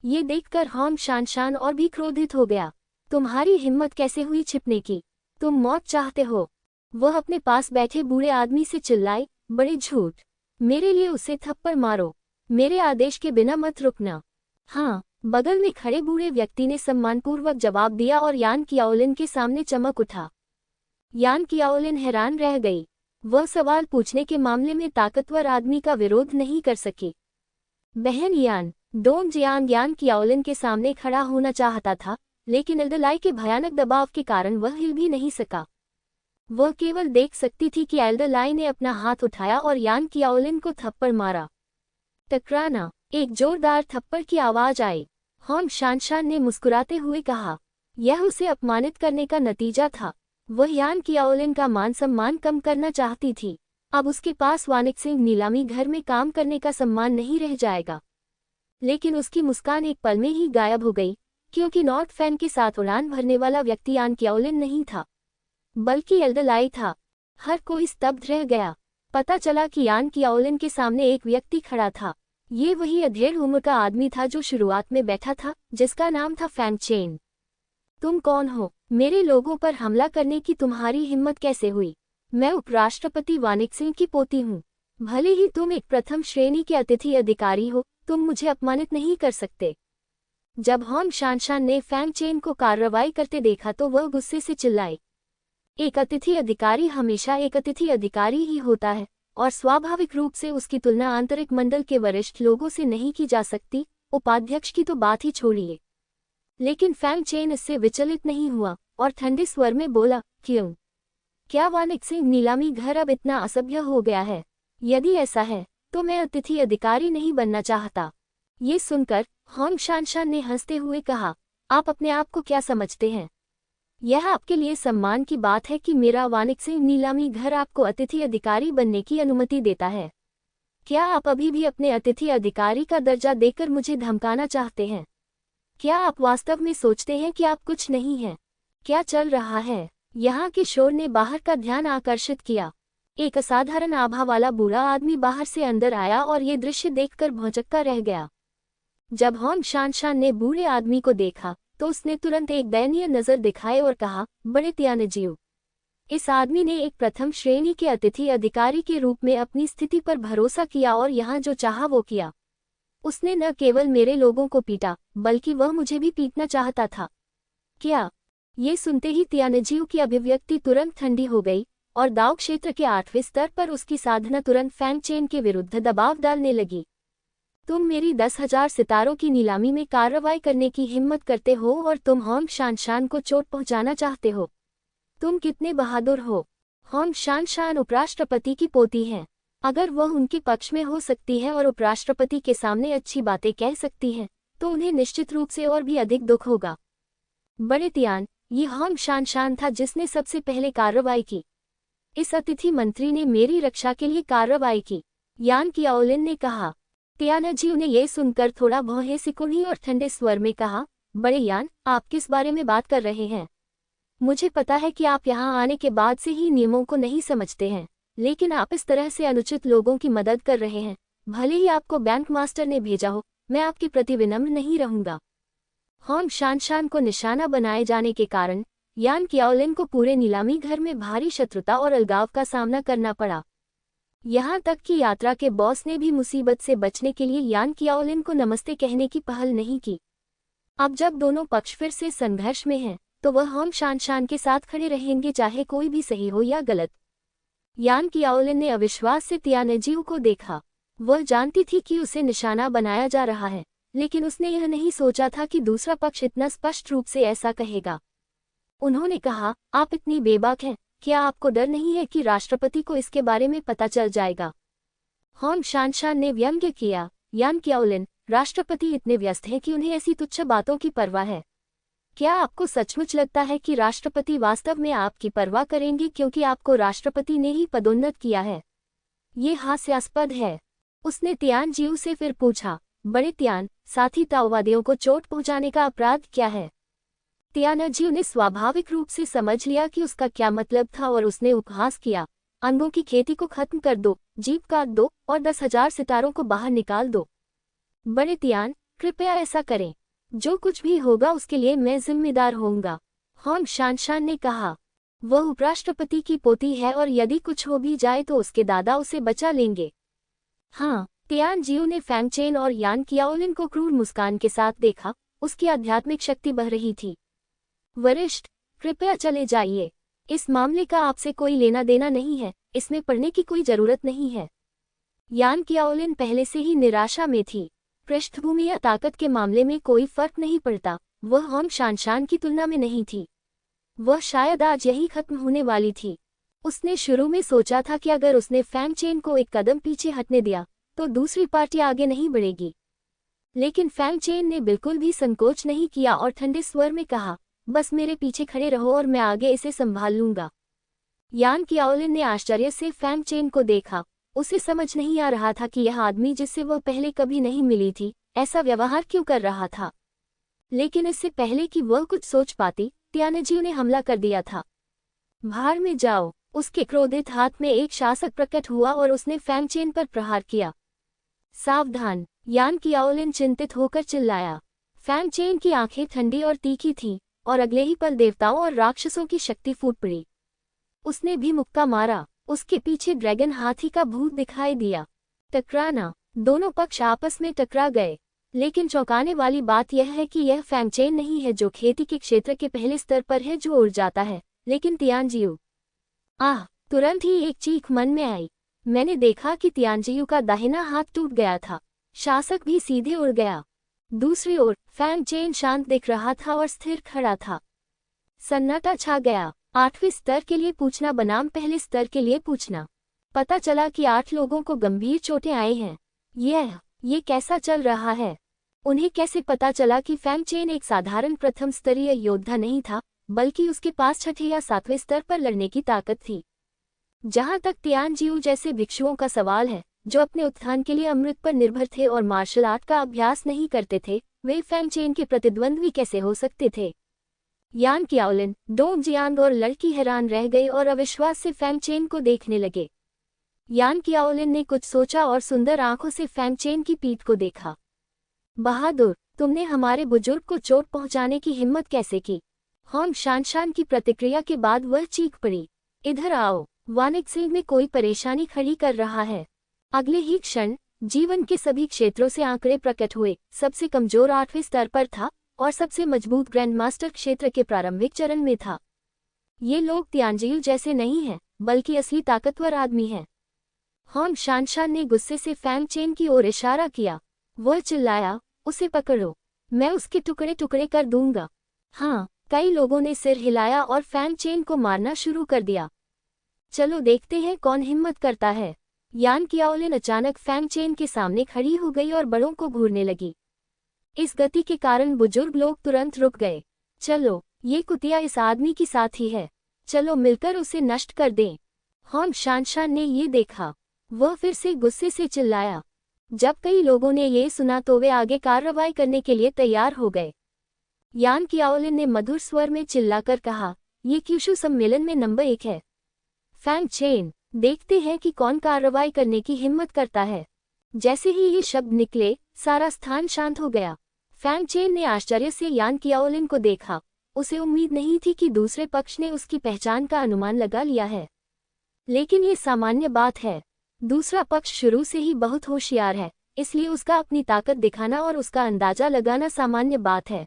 ये देखकर होंग शानशान और भी क्रोधित हो गया। तुम्हारी हिम्मत कैसे हुई छिपने की? तुम मौत चाहते हो? वह अपने पास बैठे बूढ़े आदमी से चिल्लाई, बड़े झूठ। मेरे लिए उसे थप्पड़ मारो, मेरे आदेश के बिना मत रुकना। हाँ, बगल में खड़े बूढ़े व्यक्ति ने सम्मानपूर्वक जवाब दिया और यान कियाओलिन के सामने चमक उठा। यान कियाओलिन हैरान रह गई। वह सवाल पूछने के मामले में ताकतवर आदमी का विरोध नहीं कर सकी। बहन यान, डोंग जियांग यान कियाओलिन के सामने खड़ा होना चाहता था, लेकिन एल्डरलाई के भयानक दबाव के कारण वह हिल भी नहीं सका। वह केवल देख सकती थी कि एल्डरलाई ने अपना हाथ उठाया और यान कियाओलिन को थप्पड़ मारा। टकराना, एक जोरदार थप्पड़ की आवाज आई। होंग शानशान ने मुस्कुराते हुए कहा, यह उसे अपमानित करने का नतीजा था। वह यान कियाओलिन का मान सम्मान कम करना चाहती थी। अब उसके पास वानिकसिंह नीलामी घर में काम करने का सम्मान नहीं रह जाएगा। लेकिन उसकी मुस्कान एक पल में ही गायब हो गई, क्योंकि नॉर्थ फैन के साथ उड़ान भरने वाला व्यक्ति यान कियाओलिन नहीं था, बल्कि एल्डरलाई था। हर कोई स्तब्ध रह गया। पता चला कि यान कियाओलिन के सामने एक व्यक्ति खड़ा था। ये वही अधेड़ उम्र का आदमी था जो शुरुआत में बैठा था, जिसका नाम था फैंग चेन। तुम कौन हो? मेरे लोगों पर हमला करने की तुम्हारी हिम्मत कैसे हुई? मैं उपराष्ट्रपति वानिकसिंह की पोती हूँ। भले ही तुम एक प्रथम श्रेणी के अतिथि अधिकारी हो, तुम मुझे अपमानित नहीं कर सकते। जब होंग शानशान ने फैंग चेन को कार्रवाई करते देखा तो वह गुस्से से चिल्लाई, एक अतिथि अधिकारी हमेशा एक अतिथि अधिकारी ही होता है, और स्वाभाविक रूप से उसकी तुलना आंतरिक मंडल के वरिष्ठ लोगों से नहीं की जा सकती। उपाध्यक्ष की तो बात ही छोड़िए। लेकिन फैंग चेन इससे विचलित नहीं हुआ और ठंडे स्वर में बोला, क्यों? क्या वानिकसिंह नीलामी घर अब इतना असभ्य हो गया है? यदि ऐसा है तो मैं अतिथि अधिकारी नहीं बनना चाहता। ये सुनकर होंग शानशान ने हंसते हुए कहा, आप अपने आप को क्या समझते हैं? यह आपके लिए सम्मान की बात है कि मेरा वानिकसिंह नीलामी घर आपको अतिथि अधिकारी बनने की अनुमति देता है। क्या आप अभी भी अपने अतिथि अधिकारी का दर्जा देकर मुझे धमकाना चाहते हैं? क्या आप वास्तव में सोचते हैं कि आप कुछ नहीं हैं? क्या चल रहा है? यहाँ के शोर ने बाहर का ध्यान आकर्षित किया। एक असाधारण आभा वाला बूढ़ा आदमी बाहर से अंदर आया और ये दृश्य देखकर भौंचक्का रह गया। जब होंग शानशान ने बूढ़े आदमी को देखा तो उसने तुरंत एक दयनीय नजर दिखाए और कहा, बड़े त्यानजीव। इस आदमी ने एक प्रथम श्रेणी के अतिथि अधिकारी के रूप में अपनी स्थिति पर भरोसा किया और यहाँ जो चाहा वो किया। उसने न केवल मेरे लोगों को पीटा, बल्कि वह मुझे भी पीटना चाहता था। क्या? ये सुनते ही त्यानजीव की अभिव्यक्ति तुरंत ठंडी हो गई और दाव क्षेत्र के 8वें स्तर पर उसकी साधना तुरंत फैंग चेन के विरुद्ध दबाव डालने लगी। तुम मेरी 10,000 सितारों की नीलामी में कार्रवाई करने की हिम्मत करते हो और तुम होंग शानशान को चोट पहुंचाना चाहते हो। तुम कितने बहादुर हो। होंग शानशान उपराष्ट्रपति की पोती हैं। अगर वह उनके पक्ष में हो सकती है और उपराष्ट्रपति के सामने अच्छी बातें कह सकती है, तो उन्हें निश्चित रूप से और भी अधिक दुख होगा। बड़े त्यान, ये होंग शानशान था जिसने सबसे पहले कार्रवाई की। इस अतिथि मंत्री ने मेरी रक्षा के लिए कार्रवाई की, यान कियाओलिन ने कहा। त्यानजीव ने यह सुनकर थोड़ा भौहें सिकुड़ी और ठंडे स्वर में कहा, बड़े यान, आप किस बारे में बात कर रहे हैं? मुझे पता है कि आप यहाँ आने के बाद से ही नियमों को नहीं समझते हैं, लेकिन आप इस तरह से अनुचित लोगों की मदद कर रहे हैं। भले ही आपको बैंक मास्टर ने भेजा हो, मैं आपके प्रति विनम्र नहीं रहूंगा। होंग शानशान को निशाना बनाए जाने के कारण यान कियाओलिन को पूरे नीलामी घर में भारी शत्रुता और अलगाव का सामना करना पड़ा। यहाँ तक कि यात्रा के बॉस ने भी मुसीबत से बचने के लिए यान कियाओलिन को नमस्ते कहने की पहल नहीं की। अब जब दोनों पक्ष फिर से संघर्ष में हैं, तो वह होंग शानशान के साथ खड़े रहेंगे, चाहे कोई भी सही हो या गलत। यान कियाओलिन ने अविश्वास से त्यानजीव को देखा। वह जानती थी कि उसे निशाना बनाया जा रहा है, लेकिन उसने यह नहीं सोचा था कि दूसरा पक्ष इतना स्पष्ट रूप से ऐसा कहेगा। उन्होंने कहा, आप इतनी बेबाक हैं, क्या आपको डर नहीं है कि राष्ट्रपति को इसके बारे में पता चल जाएगा? होंग शानशान ने व्यंग्य किया, यान कियाओलिन, राष्ट्रपति इतने व्यस्त हैं कि उन्हें ऐसी तुच्छ बातों की परवाह है। क्या आपको सचमुच लगता है कि राष्ट्रपति वास्तव में आपकी परवाह करेंगे क्योंकि आपको राष्ट्रपति ने ही पदोन्नत किया है? ये हास्यास्पद है। उसने त्यानजीव से फिर पूछा, बड़े त्यान, साथी ताओवादियों को चोट पहुंचाने का अपराध क्या है? त्यानजीव ने स्वाभाविक रूप से समझ लिया कि उसका क्या मतलब था और उसने उपहास किया, अंगों की खेती को खत्म कर दो, जीप काट दो और 10,000 सितारों को बाहर निकाल दो। बड़े त्यान, कृपया ऐसा करें। जो कुछ भी होगा उसके लिए मैं जिम्मेदार होऊंगा, होंग शानशान ने कहा। वह उपराष्ट्रपति की पोती है और यदि कुछ हो भी जाए तो उसके दादा उसे बचा लेंगे। हाँ, तियानजिऊ ने फैंगचेन और यान कियाओलिन को क्रूर मुस्कान के साथ देखा। उसकी आध्यात्मिक शक्ति बह रही थी। वरिष्ठ, कृपया चले जाइए। इस मामले का आपसे कोई लेना देना नहीं है, इसमें पढ़ने की कोई जरूरत नहीं है। यान कियाओलिन पहले से ही निराशा में थी। पृष्ठभूमि या ताकत के मामले में कोई फर्क नहीं पड़ता। वह होंग शानशान की तुलना में नहीं थी। वह शायद आज यही खत्म होने वाली थी। उसने शुरू में सोचा था कि अगर उसने फैंगचेन को एक कदम पीछे हटने दिया तो दूसरी पार्टी आगे नहीं बढ़ेगी। लेकिन फैंगचेन ने बिल्कुल भी संकोच नहीं किया और ठंडे स्वर में कहा, बस मेरे पीछे खड़े रहो और मैं आगे इसे संभाल लूंगा। यान कियाओलिन ने आश्चर्य से फैंगचेन को देखा। उसे समझ नहीं आ रहा था कि यह आदमी जिससे वह पहले कभी नहीं मिली थी, ऐसा व्यवहार क्यों कर रहा था। लेकिन इससे पहले कि वह कुछ सोच पाती, तियानजिऊ ने हमला कर दिया था। बाहर में जाओ। उसके क्रोधित हाथ में एक शासक प्रकट हुआ और उसने फैंगचेन पर प्रहार किया। सावधान, यान कियाओलिन चिंतित होकर चिल्लाया। फैंगचेन की आंखें ठंडी और तीखी थीं और अगले ही पल देवताओं और राक्षसों की शक्ति फूट पड़ी। उसने भी मुक्का मारा। उसके पीछे ड्रैगन हाथी का भूत दिखाई दिया। टकराना, दोनों पक्ष आपस में टकरा गए। लेकिन चौंकाने वाली बात यह है कि यह फैंगचेन नहीं है जो खेती के क्षेत्र के पहले स्तर पर है जो उड़ जाता है, लेकिन तियानजिऊ। आह! तुरंत ही एक चीख मन में आई। मैंने देखा कि तियानजिऊ का दाहिना हाथ टूट गया था। शासक भी सीधे उड़ गया। दूसरी ओर फैंगचेन शांत दिख रहा था और स्थिर खड़ा था। सन्नाटा छा गया। 8वें स्तर के लिए पूछना बनाम पहले स्तर के लिए पूछना। पता चला कि 8 लोगों को गंभीर चोटें आई हैं। ये कैसा चल रहा है? उन्हें कैसे पता चला कि फैंगचेन एक साधारण प्रथम स्तरीय योद्धा नहीं था, बल्कि उसके पास 6ठे या 7वें स्तर पर लड़ने की ताकत थी। जहां तक तियानजिऊ जैसे भिक्षुओं का सवाल है, जो अपने उत्थान के लिए अमृत पर निर्भर थे और मार्शल आर्ट का अभ्यास नहीं करते थे, वे फैंगचेन के प्रतिद्वंद्वी कैसे हो सकते थे? यान कियाओलिन, डोंग जियांग और लड़की हैरान रह गए और अविश्वास से फैंगचेन को देखने लगे। यान कियाओलिन ने कुछ सोचा और सुंदर आंखों से फैंगचेन की पीठ को देखा। बहादुर, तुमने हमारे बुजुर्ग को चोट पहुंचाने की हिम्मत कैसे की? होंग शानशान की प्रतिक्रिया के बाद वह चीख पड़ी। इधर आओ। वानिकसिंह में कोई परेशानी खड़ी कर रहा है। अगले ही क्षण जीवन के सभी क्षेत्रों से आंकड़े प्रकट हुए। सबसे कमजोर 8वें स्तर पर था और सबसे मजबूत ग्रैंड मास्टर क्षेत्र के प्रारंभिक चरण में था। ये लोग तियानजिऊ जैसे नहीं हैं, बल्कि असली ताकतवर आदमी हैं। होंग शानशान ने गुस्से से फैंगचेन की ओर इशारा किया। वह चिल्लाया, उसे पकड़ो, मैं उसके टुकड़े टुकड़े कर दूंगा। हाँ, कई लोगों ने सिर हिलाया और फैंगचेन को मारना शुरू कर दिया। चलो देखते हैं कौन हिम्मत करता है। यान कियाओलिन अचानक फैंगचेन के सामने खड़ी हो गई और बड़ों को घूरने लगी। इस गति के कारण बुजुर्ग लोग तुरंत रुक गए। चलो, ये कुतिया इस आदमी की साथी है, चलो मिलकर उसे नष्ट कर दें। होंग शानशान ने ये देखा। वह फिर से गुस्से से चिल्लाया। जब कई लोगों ने ये सुना तो वे आगे कार्रवाई करने के लिए तैयार हो गए। यान कियाओलिन ने मधुर स्वर में चिल्लाकर कहा, ये क्यूशू सम्मेलन में नंबर 1 है। फैंगचेन, देखते हैं कि कौन कार्रवाई करने की हिम्मत करता है। जैसे ही ये शब्द निकले, सारा स्थान शांत हो गया। फैंगचेन ने आश्चर्य से यान कियाओलिन को देखा। उसे उम्मीद नहीं थी कि दूसरे पक्ष ने उसकी पहचान का अनुमान लगा लिया है। लेकिन ये सामान्य बात है। दूसरा पक्ष शुरू से ही बहुत होशियार है, इसलिए उसका अपनी ताकत दिखाना और उसका अंदाजा लगाना सामान्य बात है।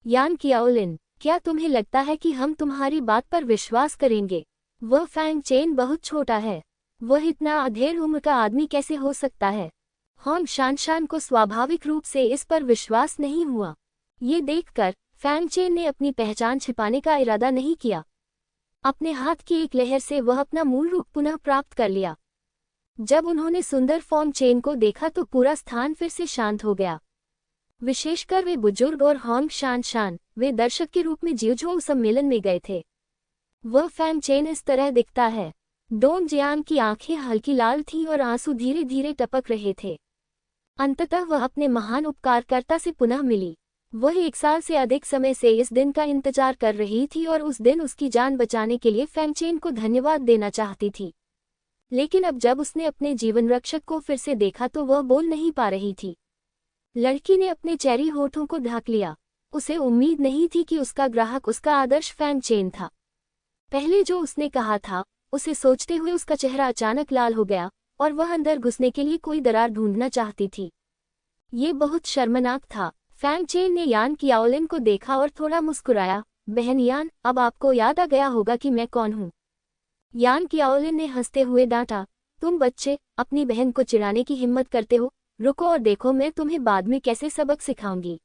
यान कियाओलिन, क्या तुम्हें लगता है कि हम तुम्हारी बात पर विश्वास करेंगे? वह फैंगचेन बहुत छोटा है। वह इतना अधेड़ उम्र का आदमी कैसे हो सकता है? होंग शानशान को स्वाभाविक रूप से इस पर विश्वास नहीं हुआ। ये देखकर फैंगचेन ने अपनी पहचान छिपाने का इरादा नहीं किया। अपने हाथ की एक लहर से वह अपना मूल रूप पुनः प्राप्त कर लिया। जब उन्होंने सुंदर फैंगचेन को देखा तो पूरा स्थान फिर से शांत हो गया। विशेषकर वे बुजुर्ग और होंग शानशान, वे दर्शक के रूप में जिउझोउ सम्मेलन में गए थे। वह फैंगचेन इस तरह दिखता है। डोंग जियांग की आंखें हल्की लाल थीं और आंसू धीरे धीरे टपक रहे थे। अंततः वह अपने महान उपकारकर्ता से पुनः मिली। वह 1 साल से अधिक समय से इस दिन का इंतजार कर रही थी और उस दिन उसकी जान बचाने के लिए फैंगचेन को धन्यवाद देना चाहती थी। लेकिन अब जब उसने अपने जीवन रक्षक को फिर से देखा तो वह बोल नहीं पा रही थी। लड़की ने अपने चेरी होठों को ढक लिया। उसे उम्मीद नहीं थी कि उसका ग्राहक उसका आदर्श फैंगचेन था। पहले जो उसने कहा था, उसे सोचते हुए उसका चेहरा अचानक लाल हो गया और वह अंदर घुसने के लिए कोई दरार ढूंढना चाहती थी। ये बहुत शर्मनाक था। फैंग चेन ने यान कियाओलिन को देखा और थोड़ा मुस्कुराया। बहन यान, अब आपको याद आ गया होगा कि मैं कौन हूँ। यान कियाओलिन ने हंसते हुए डांटा, तुम बच्चे अपनी बहन को चिढ़ाने की हिम्मत करते हो। रुको और देखो मैं तुम्हें बाद में कैसे सबक सिखाऊंगी।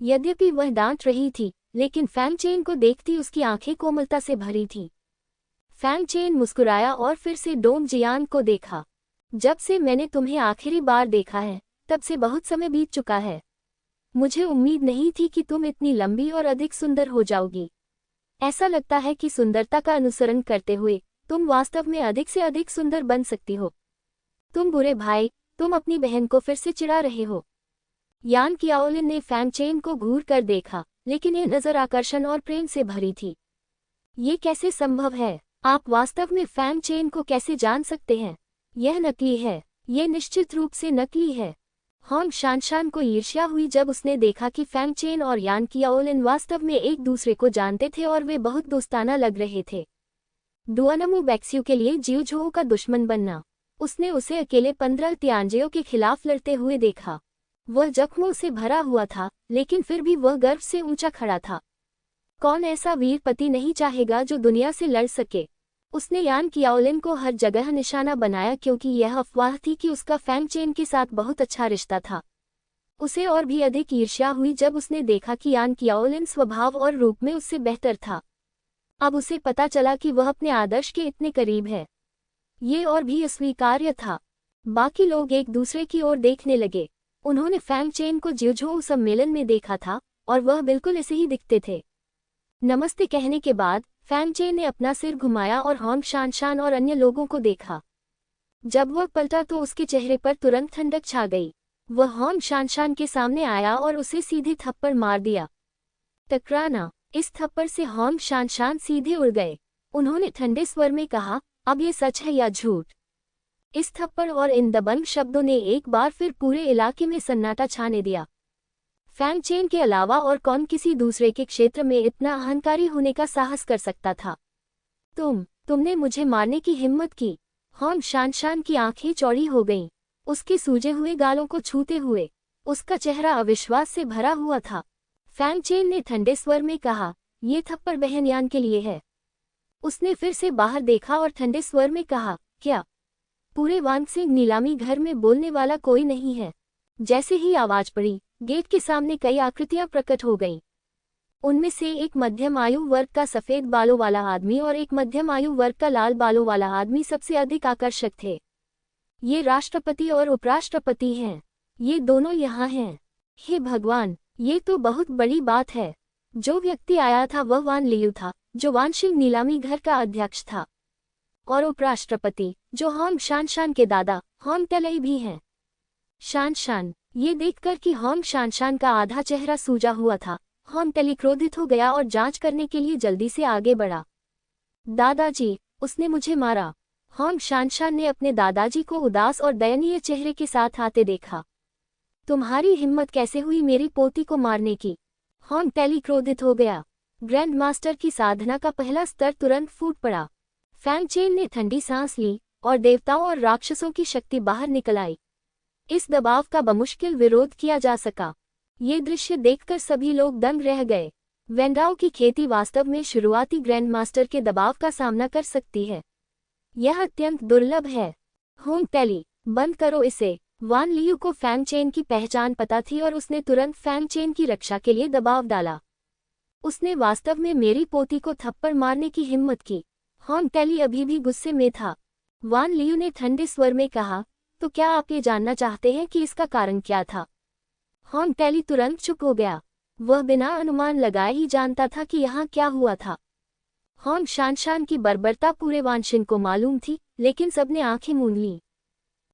यद्यपि वह डांट रही थी, लेकिन फैंग चेन को देखती उसकी आंखें कोमलता से भरी थीं। फैंग चेन मुस्कुराया और फिर से डोंग जियान को देखा। जब से मैंने तुम्हें आखिरी बार देखा है, तब से बहुत समय बीत चुका है। मुझे उम्मीद नहीं थी कि तुम इतनी लंबी और अधिक सुंदर हो जाओगी। ऐसा लगता है कि सुंदरता का अनुसरण करते हुए तुम वास्तव में अधिक से अधिक सुंदर बन सकती हो। तुम बुरे भाई, तुम अपनी बहन को फिर से चिढ़ा रहे हो। यान कियाओलिन ने फैंग चेन को घूर कर देखा, लेकिन ये नजर आकर्षण और प्रेम से भरी थी। ये कैसे संभव है? आप वास्तव में फैंग चेन को कैसे जान सकते हैं? यह नकली है। ये निश्चित रूप से नकली है। हॉन्ग शानशान को ईर्ष्या हुई जब उसने देखा कि फैंग चेन और यान कियाओलिन वास्तव में एक दूसरे को जानते थे और वे बहुत दोस्ताना लग रहे थे। डुआनमू बैक्स्यू के लिए जिउझोऊ का दुश्मन बनना। उसने उसे अकेले 15 तियानजियों के खिलाफ लड़ते हुए देखा। वह जख्मों से भरा हुआ था, लेकिन फिर भी वह गर्व से ऊंचा खड़ा था। कौन ऐसा वीर पति नहीं चाहेगा जो दुनिया से लड़ सके? उसने यान कियाओलिन को हर जगह निशाना बनाया क्योंकि यह अफवाह थी कि उसका फैंग चेन के साथ बहुत अच्छा रिश्ता था। उसे और भी अधिक ईर्ष्या हुई जब उसने देखा कि यान कियाओलिन स्वभाव और रूप में उससे बेहतर था। अब उसे पता चला कि वह अपने आदर्श के इतने करीब है। ये और भी अस्वीकार्य था। बाकी लोग एक दूसरे की ओर देखने लगे। उन्होंने फैंग चेन को जिउझोऊ सम्मेलन में देखा था और वह बिल्कुल ऐसे ही दिखते थे। नमस्ते कहने के बाद फैंग चेन ने अपना सिर घुमाया और हॉन्ग शानशान और अन्य लोगों को देखा। जब वह पलटा तो उसके चेहरे पर तुरंत ठंडक छा गई। वह हॉन्ग शानशान के सामने आया और उसे सीधे थप्पड़ मार दिया। टकराना। इस थप्पड़ से हॉन्ग शानशान सीधे उड़ गए। उन्होंने ठंडे स्वर में कहा, अब ये सच है या झूठ? इस थप्पड़ और इन दबंग शब्दों ने एक बार फिर पूरे इलाके में सन्नाटा छाने दिया। फैंग चेन के अलावा और कौन किसी दूसरे के क्षेत्र में इतना अहंकारी होने का साहस कर सकता था? तुमने मुझे मारने की हिम्मत की। हॉन्ग शानशान की आंखें चौड़ी हो गईं। उसके सूजे हुए गालों को छूते हुए उसका चेहरा अविश्वास से भरा हुआ था। फैंग चेन ने ठंडे स्वर में कहा, ये थप्पड़ बहन यान के लिए है। उसने फिर से बाहर देखा और ठंडे स्वर में कहा, क्या पूरे वानगसिंग नीलामी घर में बोलने वाला कोई नहीं है? जैसे ही आवाज पड़ी, गेट के सामने कई आकृतियां प्रकट हो गईं। उनमें से एक मध्यम आयु वर्ग का सफेद बालों वाला आदमी और एक मध्यम आयु वर्ग का लाल बालों वाला आदमी सबसे अधिक आकर्षक थे। ये राष्ट्रपति और उपराष्ट्रपति हैं। ये दोनों यहाँ हैं। हे भगवान, ये तो बहुत बड़ी बात है। जो व्यक्ति आया था वह वान लियू था, जो वानशिंग नीलामी घर का अध्यक्ष था। और उपराष्ट्रपति, जो हॉन्ग शानशान के दादा हॉन्ग टेली भी हैं। शानशान। ये देखकर कि हॉन्ग शानशान का आधा चेहरा सूजा हुआ था, हॉन्ग टेली क्रोधित हो गया और जांच करने के लिए जल्दी से आगे बढ़ा। दादाजी, उसने मुझे मारा। हॉन्ग शानशान ने अपने दादाजी को उदास और दयनीय चेहरे के साथ आते देखा। तुम्हारी हिम्मत कैसे हुई मेरी पोती को मारने की? हॉन्ग टेली क्रोधित हो गया। ग्रैंड मास्टर की साधना का पहला स्तर तुरंत फूट पड़ा। फैंग चेन ने ठंडी सांस ली और देवताओं और राक्षसों की शक्ति बाहर निकल आई। इस दबाव का बमुश्किल विरोध किया जा सका। ये दृश्य देखकर सभी लोग दंग रह गए। वेंडाओ की खेती वास्तव में शुरुआती ग्रैंड मास्टर के दबाव का सामना कर सकती है। यह अत्यंत दुर्लभ है। हॉन्ग टेली, बंद करो इसे। वान लियू को फैंग चेन की पहचान पता थी और उसने तुरंत फैंग चेन की रक्षा के लिए दबाव डाला। उसने वास्तव में मेरी पोती को थप्पड़ मारने की हिम्मत की। हॉन्ग टेली अभी भी गुस्से में था। वान लियू ने ठंडे स्वर में कहा, तो क्या आप ये जानना चाहते हैं कि इसका कारण क्या था? हॉन्ग टेली तुरंत चुप हो गया। वह बिना अनुमान लगाए ही जानता था कि यहाँ क्या हुआ था। हॉन्ग शानशान की बर्बरता पूरे वानशिंग को मालूम थी, लेकिन सबने आंखें मूंद लीं।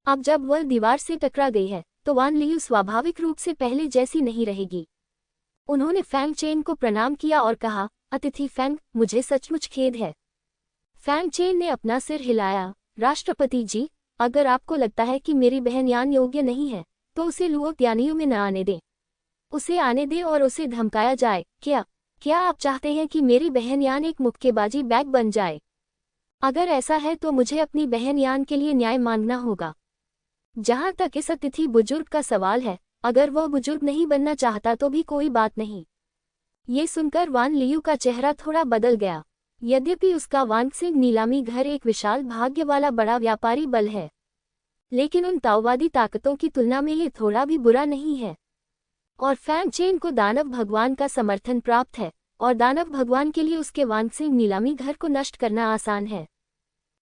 अब जब वह दीवार से टकरा गई है, तो वान लियू स्वाभाविक रूप से पहले जैसी नहीं रहेगी। उन्होंने फैंग चेन को प्रणाम किया और कहा, अतिथि फैंग, मुझे सचमुच खेद है। फैंग चेन ने अपना सिर हिलाया। राष्ट्रपति जी, अगर आपको लगता है कि मेरी बहन यान योग्य नहीं है, तो उसे लुओ त्यानियों में न आने दें। उसे आने दें और उसे धमकाया जाए। क्या आप चाहते हैं कि मेरी बहन यान एक मुक्केबाजी बैग बन जाए? अगर ऐसा है तो मुझे अपनी बहन यान के लिए न्याय मांगना होगा। जहां तक इस अतिथि बुजुर्ग का सवाल है, अगर वह बुजुर्ग नहीं बनना चाहता तो भी कोई बात नहीं। ये सुनकर वान लियू का चेहरा थोड़ा बदल गया। यद्यपि उसका वानक्सिंग नीलामी घर एक विशाल भाग्य वाला बड़ा व्यापारी बल है, लेकिन उन ताओवादी ताकतों की तुलना में ये थोड़ा भी बुरा नहीं है। और फैंग चेन को दानव भगवान का समर्थन प्राप्त है, और दानव भगवान के लिए उसके वानक्सिंग नीलामी घर को नष्ट करना आसान है।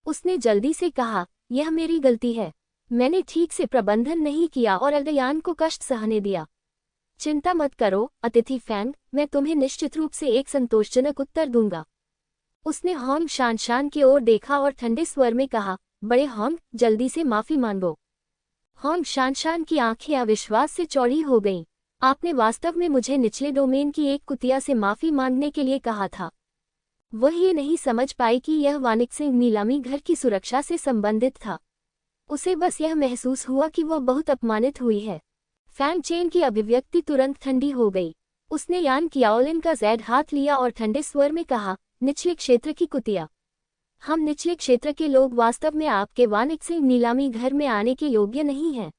उसने जल्दी से कहा, यह मेरी गलती है। मैंने ठीक से प्रबंधन नहीं किया और एल्डयान को कष्ट सहने दिया। चिंता मत करो अतिथि फैंग, मैं तुम्हें निश्चित रूप से एक संतोषजनक उत्तर दूंगा। उसने होंग शानशान की ओर देखा और ठंडे स्वर में कहा, बड़े होंग, जल्दी से माफी मांगो। होंग शानशान की आंखें अविश्वास से चौड़ी हो गईं। आपने वास्तव में मुझे निचले डोमेन की एक कुतिया से माफी मांगने के लिए कहा था। वह ये नहीं समझ पाई कि यह वानिक्सिंग नीलामी घर की सुरक्षा से संबंधित था। उसे बस यह महसूस हुआ कि वह बहुत अपमानित हुई है। फैंग चेन की अभिव्यक्ति तुरंत ठंडी हो गई। उसने यान कियाओलिन का जैद हाथ लिया और ठंडे स्वर में कहा, निचले क्षेत्र की कुतिया। हम निचले क्षेत्र के लोग वास्तव में आपके वानिक्सिंग नीलामी घर में आने के योग्य नहीं हैं।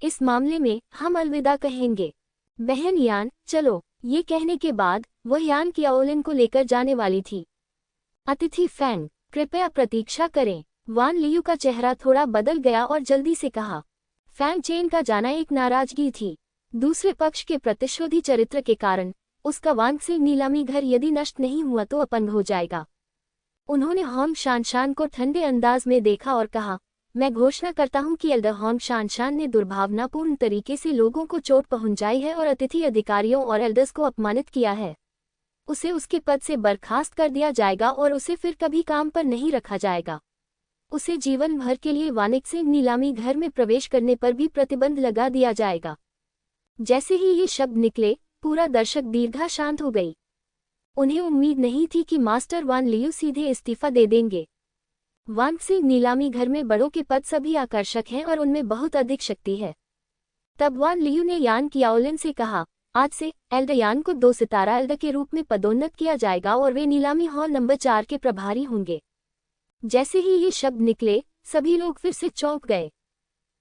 इस मामले में हम अलविदा कहेंगे। बहन यान, चलो। ये कहने के बाद वह यान कियाओलिन को लेकर जाने वाली थी। अतिथि फैंग, कृपया प्रतीक्षा करें। वान लियू का चेहरा थोड़ा बदल गया और जल्दी से कहा। फैंग चेन का जाना एक नाराजगी थी। दूसरे पक्ष के प्रतिशोधी चरित्र के कारण उसका वानक्सिंग नीलामी घर यदि नष्ट नहीं हुआ तो अपंग हो जाएगा। उन्होंने होंग शानशान को ठंडे अंदाज में देखा और कहा, मैं घोषणा करता हूं कि एल्डर होंग शानशान ने दुर्भावनापूर्ण तरीके से लोगों को चोट पहुंचाई है और अतिथि अधिकारियों और एल्डर्स को अपमानित किया है। उसे उसके पद से बर्खास्त कर दिया जाएगा और उसे फिर कभी काम पर नहीं रखा जाएगा। उसे जीवन भर के लिए वानिक्सिंग नीलामी घर में प्रवेश करने पर भी प्रतिबंध लगा दिया जाएगा। जैसे ही ये शब्द निकले, पूरा दर्शक दीर्घा शांत हो गई। उन्हें उम्मीद नहीं थी कि मास्टर वान लियू सीधे इस्तीफा दे देंगे। वानक्सिंग नीलामी घर में बड़ों के पद सभी आकर्षक हैं और उनमें बहुत अधिक शक्ति है। तब वान लियू ने यान कियाओलिन से कहा, आज से एल्डर यान को 2 सितारा एल्डर के रूप में पदोन्नत किया जाएगा और वे नीलामी हॉल नंबर 4 के प्रभारी होंगे। जैसे ही ये शब्द निकले, सभी लोग फिर से चौंक गए।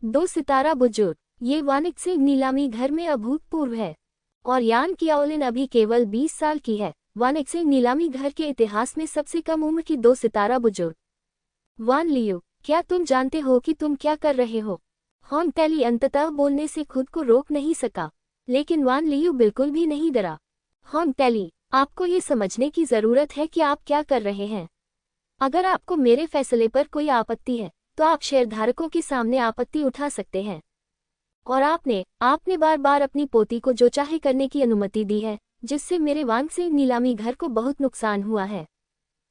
2 सितारा बुजुर्ग, ये वानिक्सिंग नीलामी घर में अभूतपूर्व है। और यान कियाओलिन अभी केवल 20 साल की है। वानिक्सिंग नीलामी घर के इतिहास में सबसे कम उम्र की 2 सितारा बुजुर्ग। वान लियू, क्या तुम जानते हो कि तुम क्या कर रहे हो? होंग टेली अंततः बोलने से खुद को रोक नहीं सका, लेकिन वान लियू बिल्कुल भी नहीं डरा। होंग टेली, आपको ये समझने की जरूरत है कि आप क्या कर रहे हैं। अगर आपको मेरे फैसले पर कोई आपत्ति है, तो आप शेयरधारकों के सामने आपत्ति उठा सकते हैं। और आपने बार बार अपनी पोती को जो चाहे करने की अनुमति दी है, जिससे मेरे वानक्सिंग नीलामी घर को बहुत नुकसान हुआ है।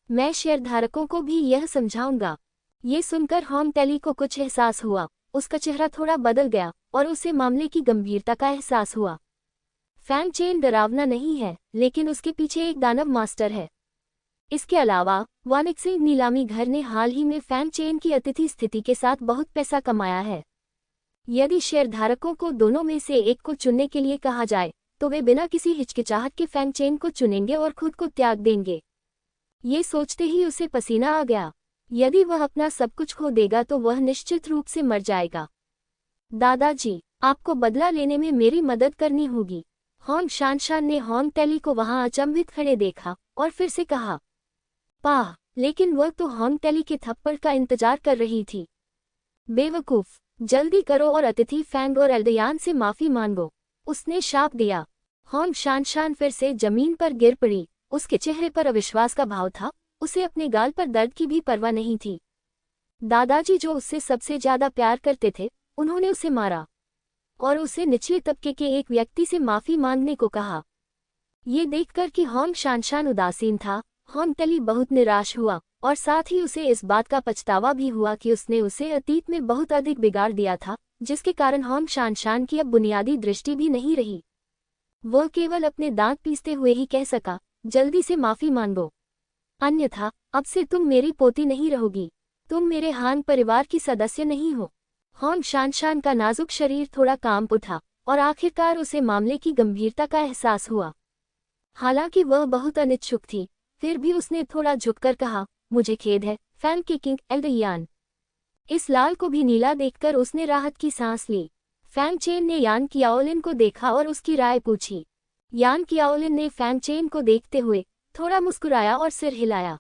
मैं शेयरधारकों को भी यह समझाऊंगा। ये सुनकर होंग टेली को कुछ एहसास हुआ। उसका चेहरा थोड़ा बदल गया और उसे मामले की गंभीरता का एहसास हुआ। फैंग चेन डरावना नहीं है, लेकिन उसके पीछे एक दानव मास्टर है। इसके अलावा वानिक्सिंग नीलामी घर ने हाल ही में फैंग चेन की अतिथि स्थिति के साथ बहुत पैसा कमाया है। यदि शेयरधारकों को दोनों में से एक को चुनने के लिए कहा जाए, तो वे बिना किसी हिचकिचाहट के फैंग चेन को चुनेंगे और खुद को त्याग देंगे। ये सोचते ही उसे पसीना आ गया। यदि वह अपना सब कुछ खो देगा तो वह निश्चित रूप से मर जाएगा। दादाजी, आपको बदला लेने में मेरी मदद करनी होगी। होंग शानशान ने होंग टेली को वहां अचंभित खड़े देखा और फिर से कहा, पाह, लेकिन वह तो होंग टेली के थप्पड़ का इंतजार कर रही थी। बेवकूफ, जल्दी करो और अतिथि फैंग और एल्डयान से माफी मांगो, उसने शाप दिया। होंग शानशान फिर से जमीन पर गिर पड़ी। उसके चेहरे पर अविश्वास का भाव था। उसे अपने गाल पर दर्द की भी परवाह नहीं थी। दादाजी जो उससे सबसे ज्यादा प्यार करते थे, उन्होंने उसे मारा और उसे निचले तबके के एक व्यक्ति से माफी मांगने को कहा। ये देखकर कि होंग शानशान उदासीन था, होंग टेली बहुत निराश हुआ और साथ ही उसे इस बात का पछतावा भी हुआ कि उसने उसे अतीत में बहुत अधिक बिगाड़ दिया था, जिसके कारण होंग शानशान की अब बुनियादी दृष्टि भी नहीं रही। वह केवल अपने दांत पीसते हुए ही कह सका, जल्दी से माफी मांगो, अन्यथा अब से तुम मेरी पोती नहीं रहोगी। तुम मेरे हान परिवार की सदस्य नहीं हो। होंग शानशान का नाजुक शरीर थोड़ा कांप उठा और आखिरकार उसे मामले की गंभीरता का एहसास हुआ। हालांकि वह बहुत अनिच्छुक थी, फिर भी उसने थोड़ा झुककर कहा, मुझे खेद है फैंग केकिंग एल्डयान। इस लाल को भी नीला देखकर उसने राहत की सांस ली। फैंग चेन ने यान कियाओलिन को देखा और उसकी राय पूछी। यान कियाओलिन ने फैंग चेन को देखते हुए थोड़ा मुस्कुराया और सिर हिलाया।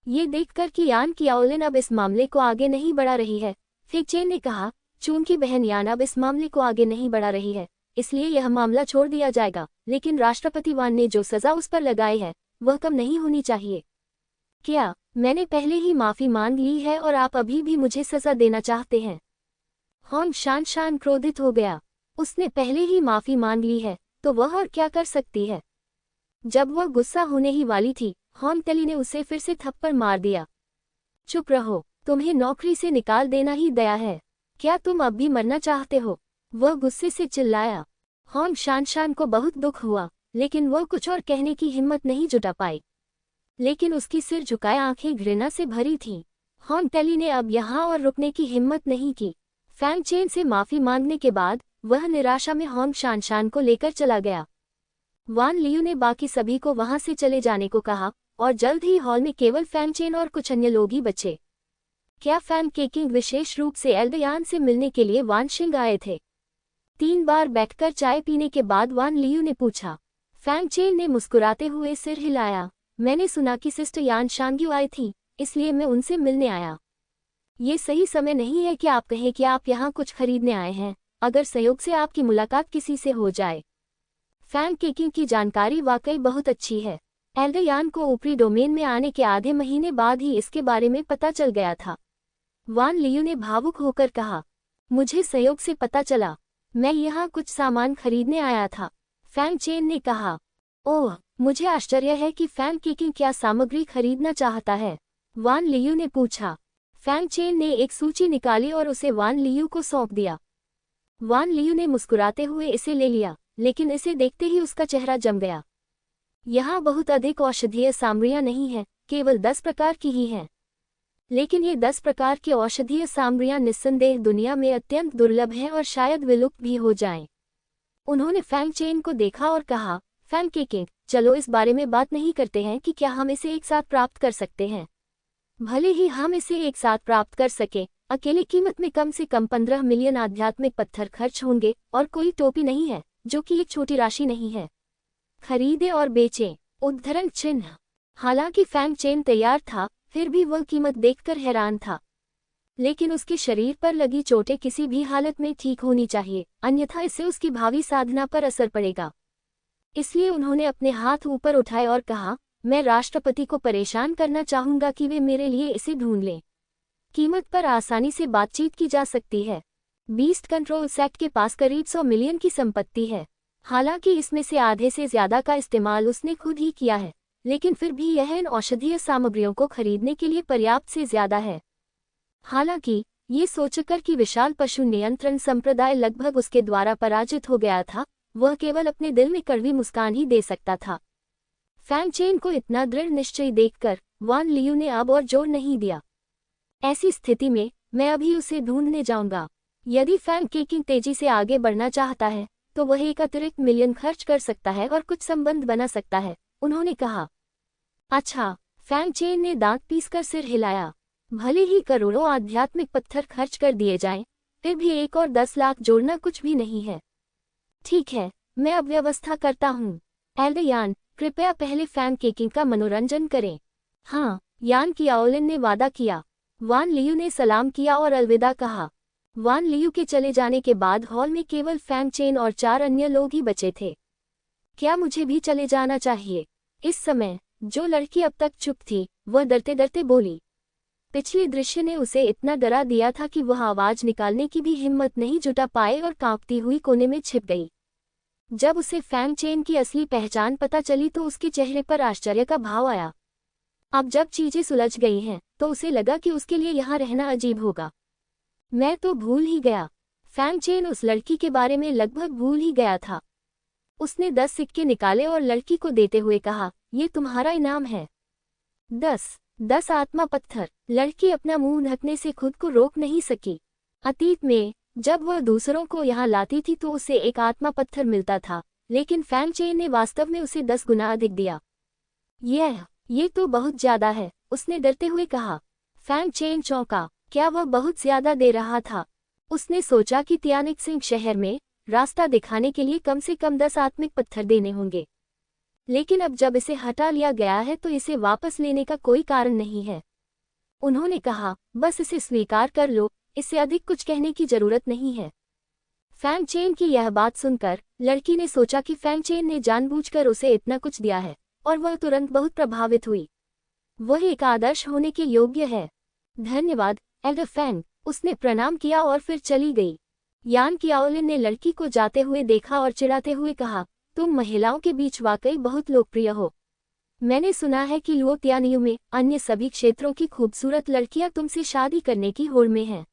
ये देखकर कि यान कियाओलिन अब इस मामले को आगे नहीं बढ़ा रही है, फैंग चेन ने कहा, चूंकि बहन यान अब इस मामले को आगे नहीं बढ़ा रही है, इसलिए यह मामला छोड़ दिया जाएगा, लेकिन राष्ट्रपति वान ने जो सजा उस पर लगाई है वह कम नहीं होनी चाहिए। क्या मैंने पहले ही माफी मांग ली है और आप अभी भी मुझे सजा देना चाहते हैं? होंग शान क्रोधित हो गया। उसने पहले ही माफी मांग ली है तो वह और क्या कर सकती है? जब वह गुस्सा होने ही वाली थी, होंग तेली ने उसे फिर से थप्पड़ मार दिया। चुप रहो, तुम्हें नौकरी से निकाल देना ही दया है। क्या तुम अब भी मरना चाहते हो? वह गुस्से से चिल्लाया। होंग शान को बहुत दुख हुआ, लेकिन वह कुछ और कहने की हिम्मत नहीं जुटा पाई। लेकिन उसकी सिर झुकाए आंखें घृणा से भरी थीं। होंग तेली ने अब यहाँ और रुकने की हिम्मत नहीं की। फैंग चेन से माफी मांगने के बाद वह निराशा में होंग शान को लेकर चला गया। वान लियू ने बाकी सभी को वहां से चले जाने को कहा और जल्द ही हॉल में केवल फैंग चेन और कुछ अन्य लोग ही बचे। क्या फैंग केकिंग विशेष रूप से एल्डयान से मिलने के लिए वान शिंग आए थे? 3 बार बैठकर चाय पीने के बाद वान लियू ने पूछा। फैंग चेन ने मुस्कुराते हुए सिर हिलाया। मैंने सुना कि सिस्टर यान शांग्यू आई थी, इसलिए मैं उनसे मिलने आया। ये सही समय नहीं है कि आप कहें कि आप यहाँ कुछ खरीदने आए हैं, अगर संयोग से आपकी मुलाकात किसी से हो जाए। फैंग केकिंग की जानकारी वाकई बहुत अच्छी है। एल्डयान को ऊपरी डोमेन में आने के आधे महीने बाद ही इसके बारे में पता चल गया था। वान लियू ने भावुक होकर कहा, मुझे संयोग से पता चला, मैं यहाँ कुछ सामान खरीदने आया था। फैंग चेन ने कहा, ओह, मुझे आश्चर्य है कि फैंग केकिंग क्या सामग्री खरीदना चाहता है? वान लियू ने पूछा। फैंग चेन ने एक सूची निकाली और उसे वान लियू को सौंप दिया। वान लियू ने मुस्कुराते हुए इसे ले लिया, लेकिन इसे देखते ही उसका चेहरा जम गया। यहाँ बहुत अधिक औषधीय सामग्रियां नहीं हैं, केवल 10 प्रकार की ही हैं। लेकिन ये 10 प्रकार की औषधीय सामग्रियां निस्संदेह दुनिया में अत्यंत दुर्लभ हैं और शायद विलुप्त भी हो जाएं। उन्होंने फैंग चेन को देखा और कहा, फैंग केकिंग, चलो इस बारे में बात नहीं करते हैं कि क्या हम इसे एक साथ प्राप्त कर सकते हैं। भले ही हम इसे एक साथ प्राप्त कर सकें, अकेली कीमत में कम से कम 15 मिलियन आध्यात्मिक पत्थर खर्च होंगे और कोई टोपी नहीं है, जो कि एक छोटी राशि नहीं है। खरीदे और बेचें। उद्धरण चिन्ह। हालांकि फैंग चेन तैयार था, फिर भी वह कीमत देखकर हैरान था। लेकिन उसके शरीर पर लगी चोटें किसी भी हालत में ठीक होनी चाहिए, अन्यथा इससे उसकी भावी साधना पर असर पड़ेगा। इसलिए उन्होंने अपने हाथ ऊपर उठाए और कहा, मैं राष्ट्रपति को परेशान करना चाहूंगा कि वे मेरे लिए इसे ढूंढ लें। कीमत पर आसानी से बातचीत की जा सकती है। बीस्ट कंट्रोल एक्ट के पास करीब 100 मिलियन की संपत्ति है। हालांकि इसमें से आधे से ज्यादा का इस्तेमाल उसने खुद ही किया है, लेकिन फिर भी यह इन औषधीय सामग्रियों को खरीदने के लिए पर्याप्त से ज्यादा है। हालांकि ये सोचकर कि विशाल पशु नियंत्रण संप्रदाय लगभग उसके द्वारा पराजित हो गया था, वह केवल अपने दिल में कड़वी मुस्कान ही दे सकता था। फैंग चेन को इतना दृढ़ निश्चय देखकर वान लियू ने अब और जोर नहीं दिया। ऐसी स्थिति में मैं अभी उसे ढूंढने जाऊंगा। यदि फैंग केकिंग तेजी से आगे बढ़ना चाहता है तो वह एक अतिरिक्त मिलियन खर्च कर सकता है और कुछ संबंध बना सकता है, उन्होंने कहा। अच्छा, फैंग चेन ने दांत पीसकर सिर हिलाया। भले ही करोड़ों आध्यात्मिक पत्थर खर्च कर दिए जाएं, फिर भी 1 और 10 लाख जोड़ना कुछ भी नहीं है। ठीक है, मैं अब व्यवस्था करता हूँ। एल्डयान, कृपया पहले फैंग केकिंग का मनोरंजन करें। हाँ, यान कियाओलिन ने वादा किया। वान लियू ने सलाम किया और अलविदा कहा। वान लियू के चले जाने के बाद हॉल में केवल फैंग चेन और 4 अन्य लोग ही बचे थे। क्या मुझे भी चले जाना चाहिए? इस समय जो लड़की अब तक चुप थी, वह डरते डरते बोली। पिछले दृश्य ने उसे इतना डरा दिया था कि वह आवाज निकालने की भी हिम्मत नहीं जुटा पाए और कांपती हुई कोने में छिप गई। जब उसे फैंग चेन की असली पहचान पता चली तो उसके चेहरे पर आश्चर्य का भाव आया। अब जब चीजें सुलझ गई हैं, तो उसे लगा कि उसके लिए यहाँ रहना अजीब होगा। मैं तो भूल ही गया। फैंग चेन उस लड़की के बारे में लगभग भूल ही गया था। उसने 10 सिक्के निकाले और लड़की को देते हुए कहा, ये तुम्हारा इनाम है। 10 आत्मा पत्थर। लड़की अपना मुंह ढकने से खुद को रोक नहीं सकी। अतीत में जब वह दूसरों को यहाँ लाती थी तो उसे एक आत्मा पत्थर मिलता था, लेकिन फैंग चेन ने वास्तव में उसे 10 गुना अधिक दिया। ये तो बहुत ज्यादा है, उसने डरते हुए कहा। फैंग चेन चौंका, क्या वह बहुत ज्यादा दे रहा था? उसने सोचा कि तियानिकसिंग शहर में रास्ता दिखाने के लिए कम से कम 10 आत्मिक पत्थर देने होंगे, लेकिन अब जब इसे हटा लिया गया है तो इसे वापस लेने का कोई कारण नहीं है। उन्होंने कहा, बस इसे स्वीकार कर लो, इससे अधिक कुछ कहने की जरूरत नहीं है। फैंग चेन की यह बात सुनकर लड़की ने सोचा कि फैंग चेन ने जानबूझकर उसे इतना कुछ दिया है, और वह तुरंत बहुत प्रभावित हुई। वह एक आदर्श होने के योग्य है। धन्यवाद एल्डर फैंग, उसने प्रणाम किया और फिर चली गई। यान कियाओलिन ने लड़की को जाते हुए देखा और चिढ़ाते हुए कहा, तुम महिलाओं के बीच वाकई बहुत लोकप्रिय हो। मैंने सुना है कि लुओ तियानियू में अन्य सभी क्षेत्रों की खूबसूरत लड़कियां तुमसे शादी करने की होड़ में हैं।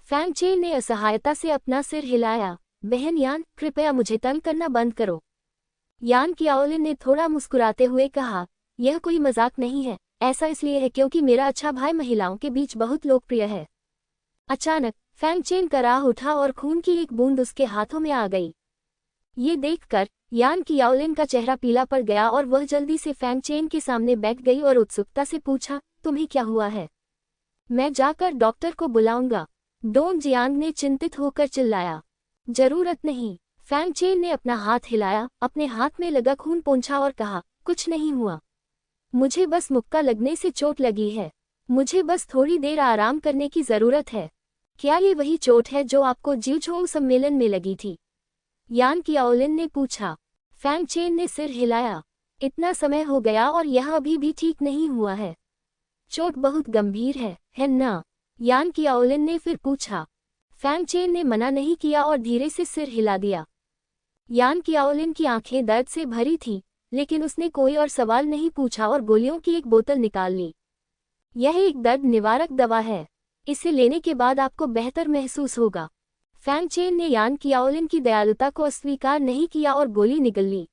फैंग चेन ने असहायता से अपना सिर हिलाया। बहन यान, कृपया मुझे तंग करना बंद करो। यान कियाओलिन ने थोड़ा मुस्कुराते हुए कहा, यह कोई मजाक नहीं है, ऐसा इसलिए है क्योंकि मेरा अच्छा भाई महिलाओं के बीच बहुत लोकप्रिय है। अचानक फैंग चेन कराह उठा और खून की एक बूंद उसके हाथों में आ गई। ये देखकर यान कियाओलिन का चेहरा पीला पड़ गया और वह जल्दी से फैंग चेन के सामने बैठ गई और उत्सुकता से पूछा, तुम्हें क्या हुआ है? मैं जाकर डॉक्टर को बुलाऊंगा, डोंग जियांग ने चिंतित होकर चिल्लाया। जरूरत नहीं, फैंग चेन ने अपना हाथ हिलाया, अपने हाथ में लगा खून पोंछा और कहा, कुछ नहीं हुआ। मुझे बस मुक्का लगने से चोट लगी है, मुझे बस थोड़ी देर आराम करने की जरूरत है। क्या ये वही चोट है जो आपको जिउचोंग सम्मेलन में लगी थी? यान कियाओलिन ने पूछा। फैंग चेन ने सिर हिलाया। इतना समय हो गया और यह अभी भी ठीक नहीं हुआ है। चोट बहुत गंभीर है ना? यान कियाओलिन ने फिर पूछा। फैंग चेन ने मना नहीं किया और धीरे से सिर हिला दिया। यान कियाओलिन की आंखें दर्द से भरी थीं, लेकिन उसने कोई और सवाल नहीं पूछा और गोलियों की एक बोतल निकाल ली। यह एक दर्द निवारक दवा है, इसे लेने के बाद आपको बेहतर महसूस होगा। फैंग चेन ने यान कियाओलिन की दयालुता को अस्वीकार नहीं किया और गोली निगल ली।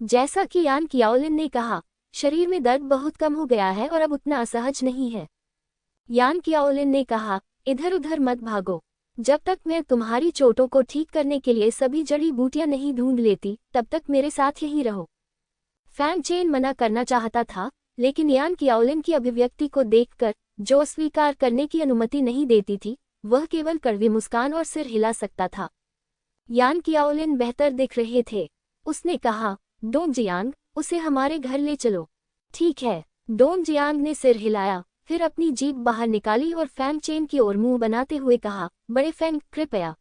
जैसा कि यान कियाओलिन ने कहा, शरीर में दर्द बहुत कम हो गया है और अब उतना असहज नहीं है। यान कियाओलिन ने कहा, इधर उधर मत भागो, जब तक मैं तुम्हारी चोटों को ठीक करने के लिए सभी जड़ी बूटियां नहीं ढूंढ लेती तब तक मेरे साथ यहीं रहो। फैंग चेन मना करना चाहता था, लेकिन यान कियाओलिन की अभिव्यक्ति को देखकर, जो अस्वीकार करने की अनुमति नहीं देती थी, वह केवल कड़वी मुस्कान और सिर हिला सकता था। यान कियाओलिन बेहतर दिख रहे थे। उसने कहा, डोंग जियांग, उसे हमारे घर ले चलो। ठीक है, डोंग जियांग ने सिर हिलाया, फिर अपनी जीभ बाहर निकाली और फैंग चेन की ओर मुंह बनाते हुए कहा, बड़े फैंग, कृपया।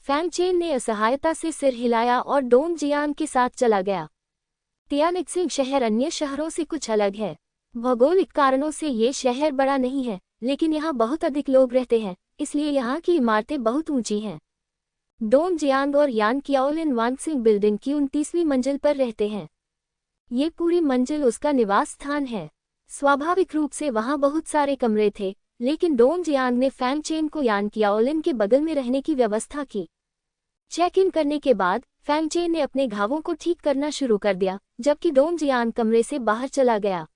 फैंग चेन ने असहायता से सिर हिलाया और डोंग जियांग के साथ चला गया। तियानिकसिंग शहर अन्य शहरों से कुछ अलग है। भौगोलिक कारणों से ये शहर बड़ा नहीं है, लेकिन यहाँ बहुत अधिक लोग रहते हैं, इसलिए यहाँ की इमारतें बहुत ऊंची हैं। डोंग जियांग और यान कियाओलिन वानक्सिंग बिल्डिंग की 29वीं मंजिल पर रहते हैं। ये पूरी मंजिल उसका निवास स्थान है। स्वाभाविक रूप से वहाँ बहुत सारे कमरे थे, लेकिन डोंग जियांग ने फैंग चेन को यान कियाओलिन के बगल में रहने की व्यवस्था की। चेक इन करने के बाद फैंग चेन ने अपने घावों को ठीक करना शुरू कर दिया, जबकि डोंग जियांग कमरे से बाहर चला गया।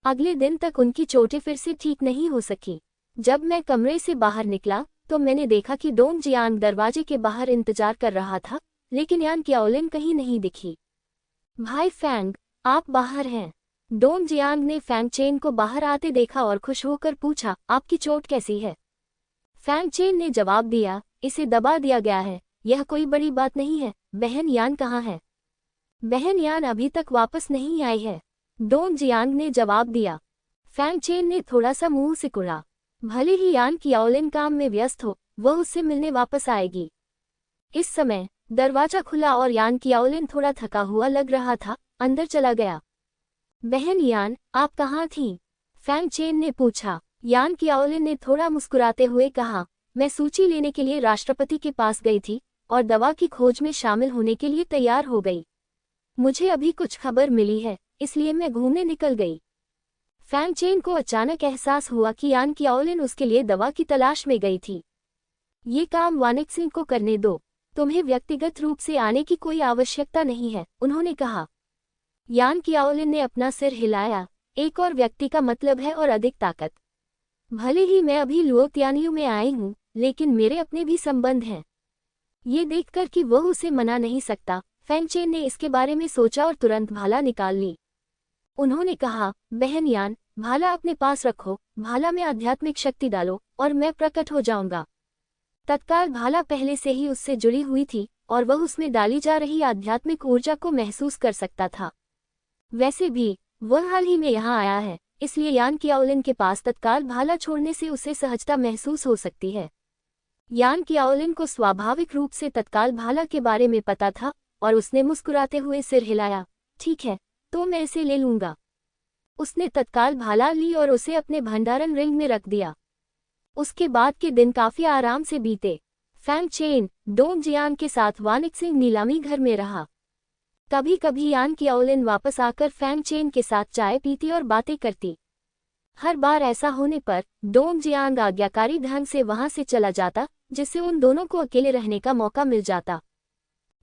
अगले दिन तक उनकी चोटें फिर से ठीक नहीं हो सकी। जब मैं कमरे से बाहर निकला तो मैंने देखा कि डोंग जियांग दरवाजे के बाहर इंतजार कर रहा था, लेकिन यान कियाओलिन कहीं नहीं दिखी। भाई फैंग, आप बाहर हैं। डोंग जियांग ने फैंग चेन को बाहर आते देखा और खुश होकर पूछा, आपकी चोट कैसी है? फैंग चेन ने जवाब दिया, इसे दबा दिया गया है, यह कोई बड़ी बात नहीं है। बहन यान कहाँ है? बहन यान अभी तक वापस नहीं आई है, डोंग जियांग ने जवाब दिया। फैंग चेन ने थोड़ा सा मुंह सिकुड़ा। भले ही यान कियाओलिन काम में व्यस्त हो, वह उससे मिलने वापस आएगी। इस समय दरवाजा खुला और यान कियाओलिन थोड़ा थका हुआ लग रहा था, अंदर चला गया। बहन यान, आप कहाँ थीं? फैंग चेन ने पूछा। यान कियाओलिन ने थोड़ा मुस्कुराते हुए कहा, मैं सूची लेने के लिए राष्ट्रपति के पास गई थी और दवा की खोज में शामिल होने के लिए तैयार हो गई। मुझे अभी कुछ खबर मिली है, इसलिए मैं घूमने निकल गई। फैंग चेन को अचानक एहसास हुआ कि यान कियाओलिन उसके लिए दवा की तलाश में गई थी। ये काम वानिकसिंग को करने दो, तुम्हें व्यक्तिगत रूप से आने की कोई आवश्यकता नहीं है, उन्होंने कहा। यान कियाओलिन ने अपना सिर हिलाया। एक और व्यक्ति का मतलब है और अधिक ताकत। भले ही मैं अभी लुओ तियानियू में आई हूँ, लेकिन मेरे अपने भी संबंध हैं। ये देखकर कि वह उसे मना नहीं सकता, फैंग चेन ने इसके बारे में सोचा और तुरंत भाला निकाल ली। उन्होंने कहा, बहन यान, भाला अपने पास रखो, भाला में आध्यात्मिक शक्ति डालो और मैं प्रकट हो जाऊंगा। तत्काल भाला पहले से ही उससे जुड़ी हुई थी और वह उसमें डाली जा रही आध्यात्मिक ऊर्जा को महसूस कर सकता था। वैसे भी वह हाल ही में यहाँ आया है, इसलिए यान कियाओलिन के पास तत्काल भाला छोड़ने से उसे सहजता महसूस हो सकती है। यान कियाओलिन को स्वाभाविक रूप से तत्काल भाला के बारे में पता था और उसने मुस्कुराते हुए सिर हिलाया, ठीक है, तो मैं इसे ले लूंगा। उसने तत्काल भाला ली और उसे अपने भंडारण रिंग में रख दिया। उसके बाद के दिन काफी आराम से बीते। फैंग चेन डोंग जियांग के साथ वानिकसिंग नीलामी घर में रहा। कभी कभी यान कियाओलिन वापस आकर फैंग चेन के साथ चाय पीती और बातें करती। हर बार ऐसा होने पर डोंग जियांग आज्ञाकारी ढंग से वहां से चला जाता, जिससे उन दोनों को अकेले रहने का मौका मिल जाता।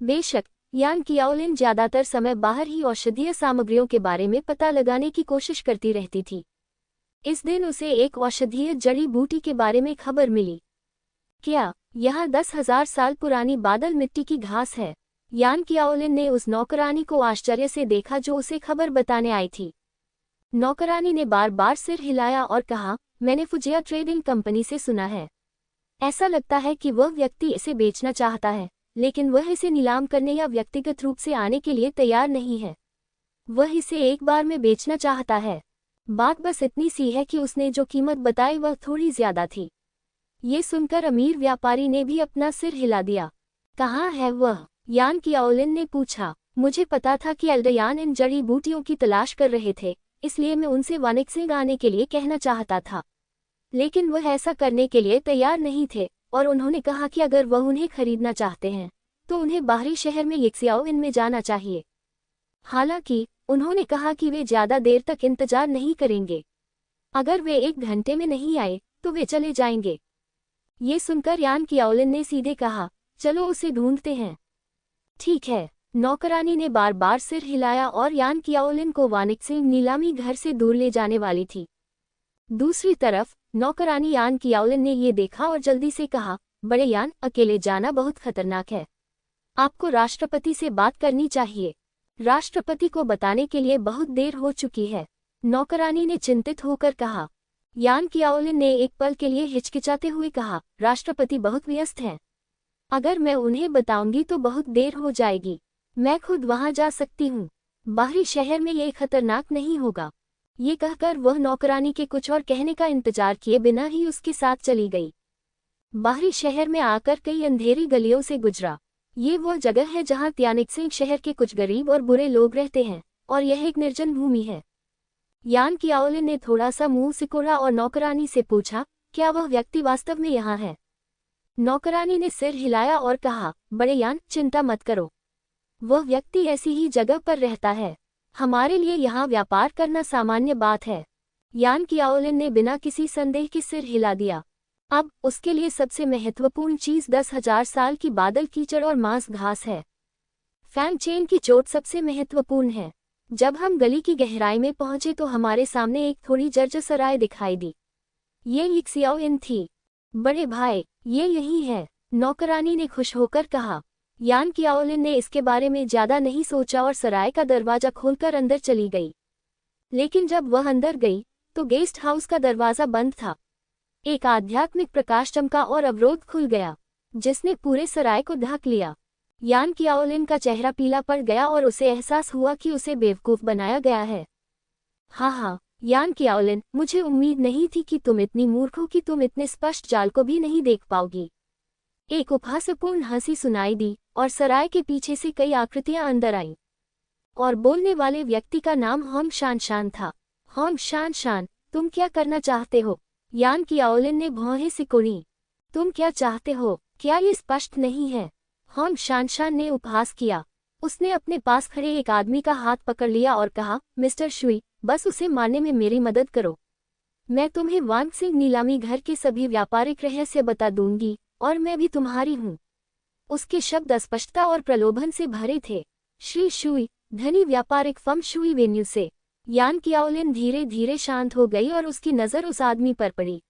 बेशक यान कियाओलिन ज्यादातर समय बाहर ही औषधीय सामग्रियों के बारे में पता लगाने की कोशिश करती रहती थी। इस दिन उसे एक औषधीय जड़ी बूटी के बारे में खबर मिली। क्या यह 10,000 साल पुरानी बादल मिट्टी की घास है? यान कियाओलिन ने उस नौकरानी को आश्चर्य से देखा जो उसे खबर बताने आई थी। नौकरानी ने बार बार सिर हिलाया और कहा, मैंने फुजिया ट्रेडिंग कंपनी से सुना है। ऐसा लगता है कि वह व्यक्ति इसे बेचना चाहता है, लेकिन वह इसे नीलाम करने या व्यक्तिगत रूप से आने के लिए तैयार नहीं है। वह इसे एक बार में बेचना चाहता है। बात बस इतनी सी है कि उसने जो कीमत बताई वह थोड़ी ज्यादा थी। ये सुनकर अमीर व्यापारी ने भी अपना सिर हिला दिया। कहाँ है वह? यान कियाओलिन ने पूछा। मुझे पता था कि एल्डयान इन जड़ी बूटियों की तलाश कर रहे थे, इसलिए मैं उनसे वानिकसिंग आने के लिए कहना चाहता था, लेकिन वह ऐसा करने के लिए तैयार नहीं थे और उन्होंने कहा कि अगर वह उन्हें खरीदना चाहते हैं तो उन्हें बाहरी शहर में यिक्सियाओइन में जाना चाहिए। हालांकि उन्होंने कहा कि वे ज्यादा देर तक इंतजार नहीं करेंगे। अगर वे 1 घंटे में नहीं आए तो वे चले जाएंगे। ये सुनकर यान कियाओलिन ने सीधे कहा, चलो उसे ढूंढते हैं। ठीक है। नौकरानी ने बार बार सिर हिलाया और यान कियाओलिन को वानिकसिंग नीलामी घर से दूर ले जाने वाली थी। दूसरी तरफ नौकरानी यान कियाओलिन ने ये देखा और जल्दी से कहा, बड़े यान, अकेले जाना बहुत खतरनाक है। आपको राष्ट्रपति से बात करनी चाहिए। राष्ट्रपति को बताने के लिए बहुत देर हो चुकी है। नौकरानी ने चिंतित होकर कहा। यान कियाओलिन ने एक पल के लिए हिचकिचाते हुए कहा, राष्ट्रपति बहुत व्यस्त हैं। अगर मैं उन्हें बताऊंगी तो बहुत देर हो जाएगी। मैं खुद वहां जा सकती हूँ। बाहरी शहर में ये खतरनाक नहीं होगा। ये कहकर वह नौकरानी के कुछ और कहने का इंतजार किए बिना ही उसके साथ चली गई। बाहरी शहर में आकर कई अंधेरी गलियों से गुजरा। ये वह जगह है जहां त्यानिकसिंग शहर के कुछ गरीब और बुरे लोग रहते हैं और यह एक निर्जन भूमि है। यान कियाओलिन ने थोड़ा सा मुंह सिकोड़ा और नौकरानी से पूछा, क्या वह व्यक्ति वास्तव में यहाँ है? नौकरानी ने सिर हिलाया और कहा, बड़े यान, चिंता मत करो। वह व्यक्ति ऐसी ही जगह पर रहता है। हमारे लिए यहाँ व्यापार करना सामान्य बात है। यान कियाओलिन ने बिना किसी संदेह के सिर हिला दिया। अब उसके लिए सबसे महत्वपूर्ण चीज 10,000 साल की बादल कीचड़ और मांस घास है। फैंग चेन की चोट सबसे महत्वपूर्ण है। जब हम गली की गहराई में पहुंचे तो हमारे सामने एक थोड़ी जर्जर सराय दिखाई दी। ये यिक्सियाओइन थी। बड़े भाई, ये यही है, नौकरानी ने खुश होकर कहा। यान कियाओलिन ने इसके बारे में ज्यादा नहीं सोचा और सराय का दरवाजा खोलकर अंदर चली गई। लेकिन जब वह अंदर गई तो गेस्ट हाउस का दरवाजा बंद था। एक आध्यात्मिक प्रकाश चमका और अवरोध खुल गया, जिसने पूरे सराय को ढक लिया। यान कियाओलिन का चेहरा पीला पड़ गया और उसे एहसास हुआ कि उसे बेवकूफ बनाया गया है। हाँ, यान कियाओलिन, मुझे उम्मीद नहीं थी कि तुम इतनी मूर्ख हो कि तुम इतने स्पष्ट जाल को भी नहीं देख पाओगी। एक उपहासपूर्ण हंसी सुनाई दी और सराय के पीछे से कई आकृतियां अंदर आईं। और बोलने वाले व्यक्ति का नाम होंग शानशान था। होंग शानशान, तुम क्या करना चाहते हो? यान कियाओलिन ने भौहें सिकोड़ी। तुम क्या चाहते हो? क्या ये स्पष्ट नहीं है? होंग शानशान ने उपहास किया। उसने अपने पास खड़े एक आदमी का हाथ पकड़ लिया और कहा, मिस्टर शुई, बस उसे मारने में मेरी मदद करो। मैं तुम्हें वानिकसिंग नीलामी घर के सभी व्यापारिक रहस्य बता दूंगी और मैं भी तुम्हारी हूँ। उसके शब्द अस्पष्टता और प्रलोभन से भरे थे। श्री शुई, धनी व्यापारिक फर्म शुई वेन्यू से। यान कियाओलिन धीरे धीरे शांत हो गई और उसकी नजर उस आदमी पर पड़ी।